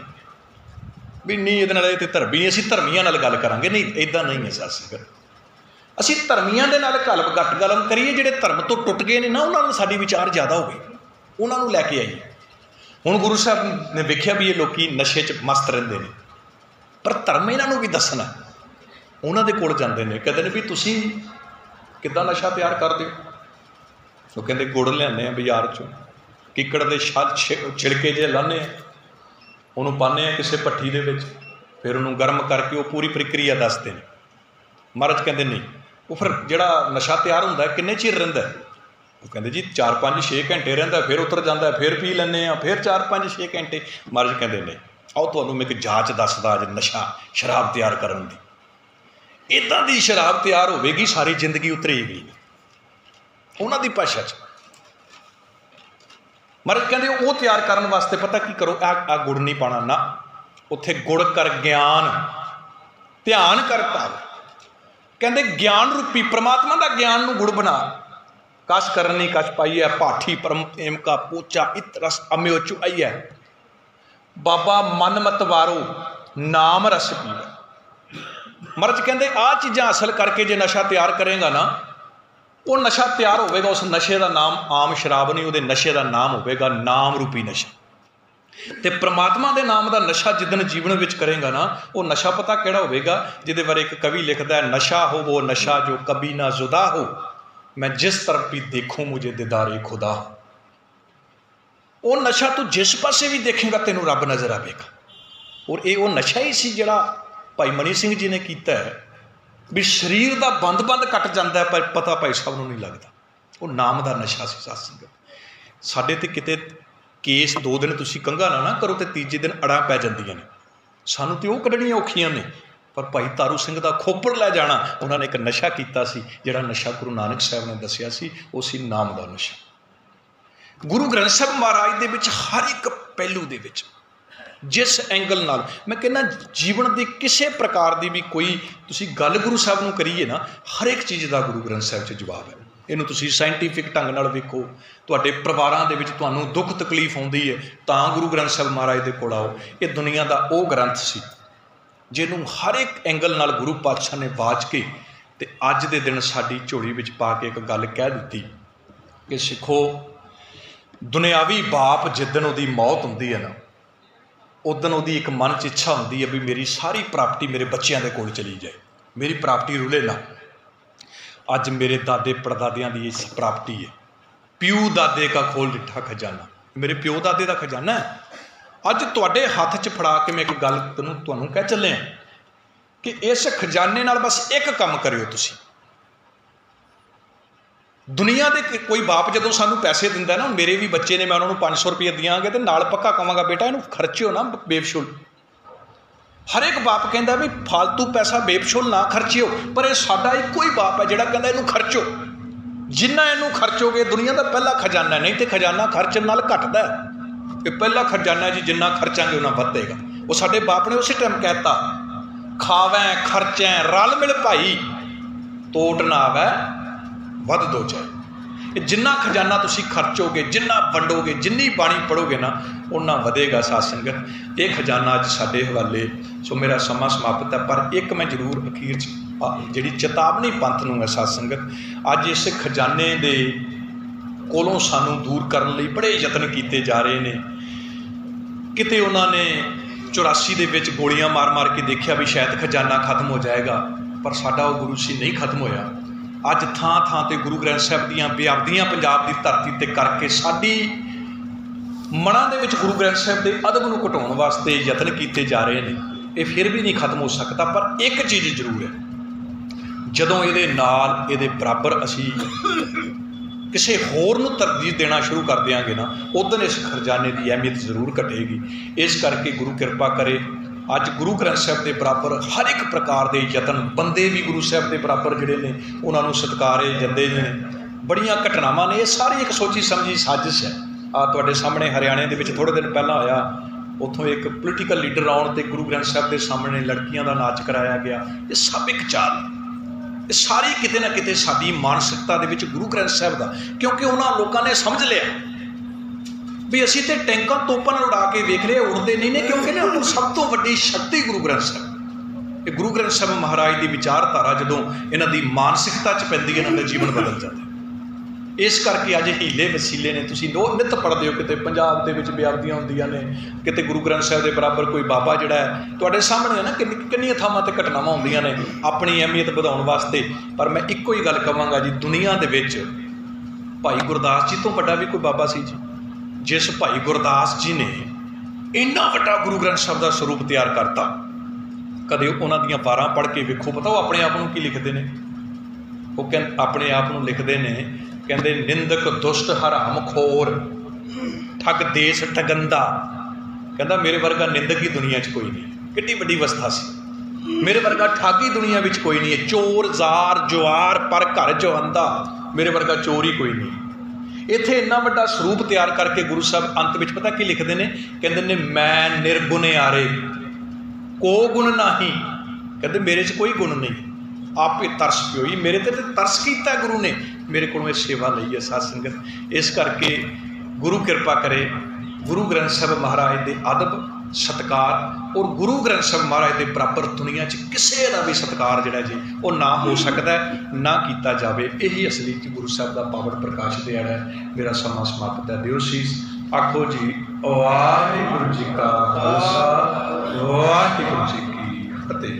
ਵੀ ਨਹੀਂ ਇਹਦੇ ਨਾਲ, ਇਹ ਤਾਂ ਧਰਮੀ ਨਹੀਂ, ਅਸੀਂ ਧਰਮੀਆਂ ਨਾਲ ਗੱਲ ਕਰਾਂਗੇ। ਨਹੀਂ, ਇੱਦਾਂ ਨਹੀਂ ਹੈ ਸਾਸੀ। ਅਸੀਂ ਧਰਮੀਆਂ ਦੇ ਨਾਲ ਘੱਟ ਗੱਲ ਕਰੀਏ, ਜਿਹੜੇ ਧਰਮ ਤੋਂ ਟੁੱਟ ਗਏ ਨੇ ਨਾ, ਉਹਨਾਂ ਨਾਲ ਸਾਡੀ ਵਿਚਾਰ ਜ਼ਿਆਦਾ ਹੋਵੇ, ਉਹਨਾਂ ਨੂੰ ਲੈ ਕੇ ਆਈਏ। ਹੁਣ ਗੁਰੂ ਸਾਹਿਬ ਨੇ ਵੇਖਿਆ ਵੀ ਇਹ ਲੋਕੀ ਨਸ਼ੇ 'ਚ ਮਸਤ ਰਹਿੰਦੇ ਨੇ, ਪਰ ਧਰਮ ਇਹਨਾਂ ਨੂੰ ਵੀ ਦੱਸਣਾ। ਉਹਨਾਂ ਦੇ ਕੋਲ ਜਾਂਦੇ ਨੇ, ਕਹਿੰਦੇ ਨੇ ਵੀ ਤੁਸੀਂ ਕਿੱਦਾਂ ਨਸ਼ਾ ਤਿਆਰ ਕਰਦੇ ਹੋ? ਉਹ ਕਹਿੰਦੇ ਗੁੜ ਲਿਆਉਂਦੇ ਹਾਂ ਬਾਜ਼ਾਰ 'ਚੋਂ, ਕਿੱਕੜ ਦੇ ਛਿੜਕੇ ਜਿਹੇ ਲਾਉਂਦੇ ਹਾਂ, ਉਹਨੂੰ ਪਾਉਂਦੇ ਹਾਂ ਕਿਸੇ ਭੱਠੀ ਦੇ ਵਿੱਚ, ਫਿਰ ਉਹਨੂੰ ਗਰਮ ਕਰਕੇ ਉਹ ਪੂਰੀ ਪ੍ਰਕਿਰਿਆ ਦੱਸਦੇ ਨੇ। ਮਹਾਰਾਜ ਕਹਿੰਦੇ ਨਹੀਂ, ਉਹ ਫਿਰ ਜਿਹੜਾ ਨਸ਼ਾ ਤਿਆਰ ਹੁੰਦਾ ਕਿੰਨੇ ਚਿਰ ਰਹਿੰਦਾ? ਉਹ ਕਹਿੰਦੇ ਜੀ 4-5-6 ਘੰਟੇ ਰਹਿੰਦਾ, ਫਿਰ ਉਤਰ ਜਾਂਦਾ, ਫਿਰ ਪੀ ਲੈਂਦੇ ਹਾਂ, ਫਿਰ 4-5-6 ਘੰਟੇ। ਮਹਾਰਾਜ ਕਹਿੰਦੇ ਨਹੀਂ, ਆਓ ਤੁਹਾਨੂੰ ਮੈਂ ਇੱਕ ਜਾਂਚ ਦੱਸਦਾ ਅੱਜ ਨਸ਼ਾ ਸ਼ਰਾਬ ਤਿਆਰ ਕਰਨ ਦੀ। ਇੱਦਾਂ ਦੀ ਸ਼ਰਾਬ ਤਿਆਰ ਹੋਵੇਗੀ ਸਾਰੀ ਜ਼ਿੰਦਗੀ ਉਤਰੇਗੀ ਉਹਨਾਂ ਦੀ ਭਾਸ਼ਾ 'ਚ। ਮਹਾਰਾਜ ਕਹਿੰਦੇ ਉਹ ਤਿਆਰ ਕਰਨ ਵਾਸਤੇ ਪਤਾ ਕੀ ਕਰੋ? ਆ ਗੁੜ ਨਹੀਂ ਪਾਉਣਾ ਨਾ, ਉੱਥੇ ਗੁੜ ਕਰ ਗਿਆਨ, ਧਿਆਨ ਕਰ ਭਾਵ। ਕਹਿੰਦੇ ਗਿਆਨ ਰੂਪੀ ਪ੍ਰਮਾਤਮਾ ਦਾ ਗਿਆਨ ਨੂੰ ਗੁੜ ਬਣਾ। ਕਛ ਕਰਨੀ ਕਛ ਪਾਈਐ, ਪਾਠੀ ਪਰਮ ਪ੍ਰੇਮ ਕਾ ਪੋਚਾ, ਇਤ ਰਸ ਅਮਿਓ ਚੁਆਈਐ। ਬਾਬਾ ਮਨ ਮਤ ਵਾਰੋ, ਨਾਮ ਰਸ ਪੀਵੈ। ਮਹਾਰਾਜ ਕਹਿੰਦੇ ਆਹ ਚੀਜ਼ਾਂ ਹਾਸਲ ਕਰਕੇ ਜੇ ਨਸ਼ਾ ਤਿਆਰ ਕਰੇਗਾ ਨਾ, ਉਹ ਨਸ਼ਾ ਤਿਆਰ ਹੋਵੇਗਾ। ਉਸ ਨਸ਼ੇ ਦਾ ਨਾਮ ਆਮ ਸ਼ਰਾਬ ਨਹੀਂ, ਉਹਦੇ ਨਸ਼ੇ ਦਾ ਨਾਮ ਹੋਵੇਗਾ ਨਾਮ ਰੂਪੀ ਨਸ਼ਾ। ਤੇ ਪ੍ਰਮਾਤਮਾ ਦੇ ਨਾਮ ਦਾ ਨਸ਼ਾ ਜਿੱਦਣ ਜੀਵਨ ਵਿੱਚ ਕਰੇਗਾ ਨਾ, ਉਹ ਨਸ਼ਾ ਪਤਾ ਕਿਹੜਾ ਹੋਵੇਗਾ? ਜਿਹਦੇ ਬਾਰੇ ਇੱਕ ਕਵੀ ਲਿਖਦਾ ਹੈ, ਨਸ਼ਾ ਹੋ ਉਹ ਨਸ਼ਾ ਜੋ ਕਭੀ ਨਾ ਜ਼ੁਦਾ ਹੋ, ਮੈਂ ਜਿਸ ਤਰਫ ਵੀ ਦੇਖੂੰ ਮੁਝੇ ਦੀਦਾਰੇ ਖੁਦਾ। ਉਹ ਨਸ਼ਾ ਤੂੰ ਜਿਸ ਪਾਸੇ ਵੀ ਦੇਖੇਗਾ ਤੈਨੂੰ ਰੱਬ ਨਜ਼ਰ ਆਵੇਗਾ। ਔਰ ਇਹ ਉਹ ਨਸ਼ਾ ਹੀ ਸੀ ਜਿਹੜਾ ਭਾਈ ਮਨੀ ਸਿੰਘ ਜੀ ਨੇ ਕੀਤਾ ਹੈ ਵੀ ਸਰੀਰ ਦਾ ਬੰਦ ਕੱਟ ਜਾਂਦਾ, ਪਰ ਪਤਾ ਭਾਈ ਸਾਹਿਬ ਨੂੰ ਨਹੀਂ ਲੱਗਦਾ। ਉਹ ਨਾਮ ਦਾ ਨਸ਼ਾ ਸੀ ਸਾਧ ਸੰਗਤ। ਸਾਡੇ ਤੇ ਕਿਤੇ ਕੇਸ 2 ਦਿਨ ਤੁਸੀਂ ਕੰਘਾ ਨਾ ਕਰੋ ਤੇ ਤੀਜੇ ਦਿਨ ਅੜਾਂ ਪੈ ਜਾਂਦੀਆਂ ਨੇ। ਸਾਨੂੰ ਤੇ ਉਹ ਕੱਢਣੀਆਂ ਔਖੀਆਂ ਨੇ पर भाई तारू सिंह का खोपड़ लै जाना, उन्होंने एक नशा किया सी, जिहड़ा नशा गुरु नानक साहब ने दसिया सी, वो सी नाम का नशा। गुरु ग्रंथ साहब महाराज दे विच हर एक पहलू दे विच जिस एंगल नाल मैं कहना जीवन की किसी प्रकार की भी कोई तुसी गल गुरु साहब नूं करिए ना, हर एक चीज़ का गुरु ग्रंथ साहब च जवाब है। इनू तुसी साइंटिफिक ढंग नाल वेखो, तुहाडे परिवारां दे विच तुहानूं दुख तकलीफ आउंदी है तां गुरु ग्रंथ साहब महाराज दे कोल आओ। ये दुनिया का वो ग्रंथ सी जिन्हों हर एक एंगल नाल गुरु पातशाह ने वाच के ते अज दे दिन साडी झोली विच पा के एक गल कह दी कि सिखो, दुनियावी बाप जिदन उहदी मौत हुंदी है ना, उदन उहदी एक मन च इच्छा हुंदी है भी मेरी सारी प्रापर्टी मेरे बच्चों के कोल चली जाए, मेरी प्रापर्टी रुले ना। अज मेरे दादे पड़दादियां दी इस प्रापर्टी है, प्यू दादे का खोल डिठा खजाना, मेरे प्यो दादे का खजाना है। अज तुहाडे हत्थ च फड़ा के मैं एक गल तुहानूं कह चलिया कि इस खजाने नाल बस एक काम करियो तुसीं। दुनिया के कोई बाप जदों सानूं पैसे दिंदा ना, मेरे भी बच्चे ने, मैं उन्होंने 500 रुपये दियांगे तो नाल पक्का कहांगा बेटा इनू खर्चिओ ना बेफशुल। हर एक बाप कहता भी फालतू पैसा बेफशुल ना खर्चिओ, पर यह साडा इक्को ही बाप है जिहड़ा कहता इनू खर्चो, जिन्ना इनू खर्चोगे दुनिया का पहला खजाना है। नहीं तो खजाना खर्चण नाल घटदा है, ये पहला खजाना जी, जिन्ना खर्चांगे उन्ना वधेगा। वो साडे बाप ने उसी टाइम कहता खावें खर्चें रल मिल भाई, तोट ना आवे वध दो चाहे। जिन्ना खजाना तुसी खर्चोगे, जिन्ना वंडोगे, जिन्नी बाणी पढ़ोगे ना, उन्ना वधेगा साध संगत। ये खजाना अज साडे हवाले। सो मेरा समा समाप्त है, पर एक मैं जरूर अखीर जिहड़ी चेतावनी पंथ नूं है साध संगत, अज इस खजाने दे कोलों सानू दूर करने लई बड़े यतन किए जा रहे हैं। किते उन्होंने 84 दे विच गोलियां मार मार के देखा भी शायद खजाना खत्म हो जाएगा, पर साडा वो गुरु सी नहीं खत्म होया। अज थां थां ते गुरु ग्रंथ साहब दीयां बेअबदियां पंजाब की धरती ते करके साडी मनां दे विच गुरु ग्रंथ साहब के अदब नूं घटाउण वास्ते यतन किए जा रहे हैं। ये फिर भी नहीं खत्म हो सकता, पर एक चीज़ जरूर है, जदों इहदे नाल इहदे बराबर असीं किसी होर नूं तरजीह देना शुरू कर देंगे ना, उदन इस खजाने की अहमियत जरूर घटेगी। इस करके गुरु कृपा करे, अज गुरु ग्रंथ साहब के बराबर हर एक प्रकार के यतन, बंदे भी गुरु साहब के बराबर जिहड़े ने उन्होंने सत्कारे जाते हैं। बड़ियां घटनावां ने, ये सारी एक सोची समझी साजिश है। तुहाडे सामने हरियाणे दे विच थोड़े दिन पहला होया, उत्थों एक पोलीटिकल लीडर आउण ते गुरु ग्रंथ साहब के सामने लड़कियां का नाच कराया गया। ये सब एक चाल, ये सारी किते ना किते साडी मानसिकता दे विच गुरु ग्रंथ साहब का, क्योंकि उन्होंने लोगों ने समझ लिया भी असीं ते टैंकां तोपां नाल उड़ा के वेख रहे, उड़ते नहीं ने, क्योंकि ना सब तो वड्डी शक्ति गुरु ग्रंथ साहब। ये गुरु ग्रंथ साहब महाराज की विचारधारा जदों इन्हां दी मानसिकता च पैंदी है, इन्हां दा जीवन बदल जाता है। इस करके अज हीले वसीले ने, तुसीं नित पढ़दे हो, किते पंजाब दे विच बेअबदियां हुंदियां ने, किते गुरु ग्रंथ साहब के बराबर कोई बाबा जिहड़ा है तुहाडे सामने है ना, किन्नियां थावां ते घटनावां हुंदियां ने अपनी अहमियत वधाउण वास्ते। पर मैं इक्को ही गल कहांगा जी, दुनिया दे विच भाई गुरदास जी तो वड्डा भी कोई बाबा सी जी। जिस भाई गुरदास जी ने इन्ना वड्डा गुरु ग्रंथ साहब का स्वरूप तैयार करता, कदे उन्हां दीयां वारां पढ़ के वेखो, पता वो अपने आप नूं की लिखते हैं। वो अपने आप नूं लिखते हैं, कहते निंदक दुष्ट हराम खोर ठग देश ठगंदा। कहता मेरे वर्गा निंदक ही दुनिया च कोई नहीं, कितनी वड्डी अवस्था सी। मेरे वर्गा ठग ही दुनिया में कोई नहीं है, चोर जार जुआर पर घर जो आंदा, मेरे वर्गा चोर ही कोई नहीं। इत्थे इन्ना वड्डा स्वरूप तैयार करके गुरु साहब अंत में पता की लिखते हैं, कहते ने मैं निर्गुण आरे को गुण नहीं, कहते मेरे च कोई गुण नहीं, आपे तरस प्योई, मेरे ते तरस किया गुरु ने, मेरे को सेवा लई है साध संगत। इस करके गुरु कृपा करे, गुरु ग्रंथ साहब महाराज के अदब सत्कार, और गुरु ग्रंथ साहब महाराज के बराबर दुनिया किसी का भी सत्कार जिहड़ा जी वो ना हो सकता है, ना किया जाए। यही असली गुरु साहब का पावन प्रकाश दिहाड़ा है। मेरा समा समाप्त है। दिओ शीस, आखो जी वाहिगुरू जी का खालसा, वाहिगुरू जी की फतेह।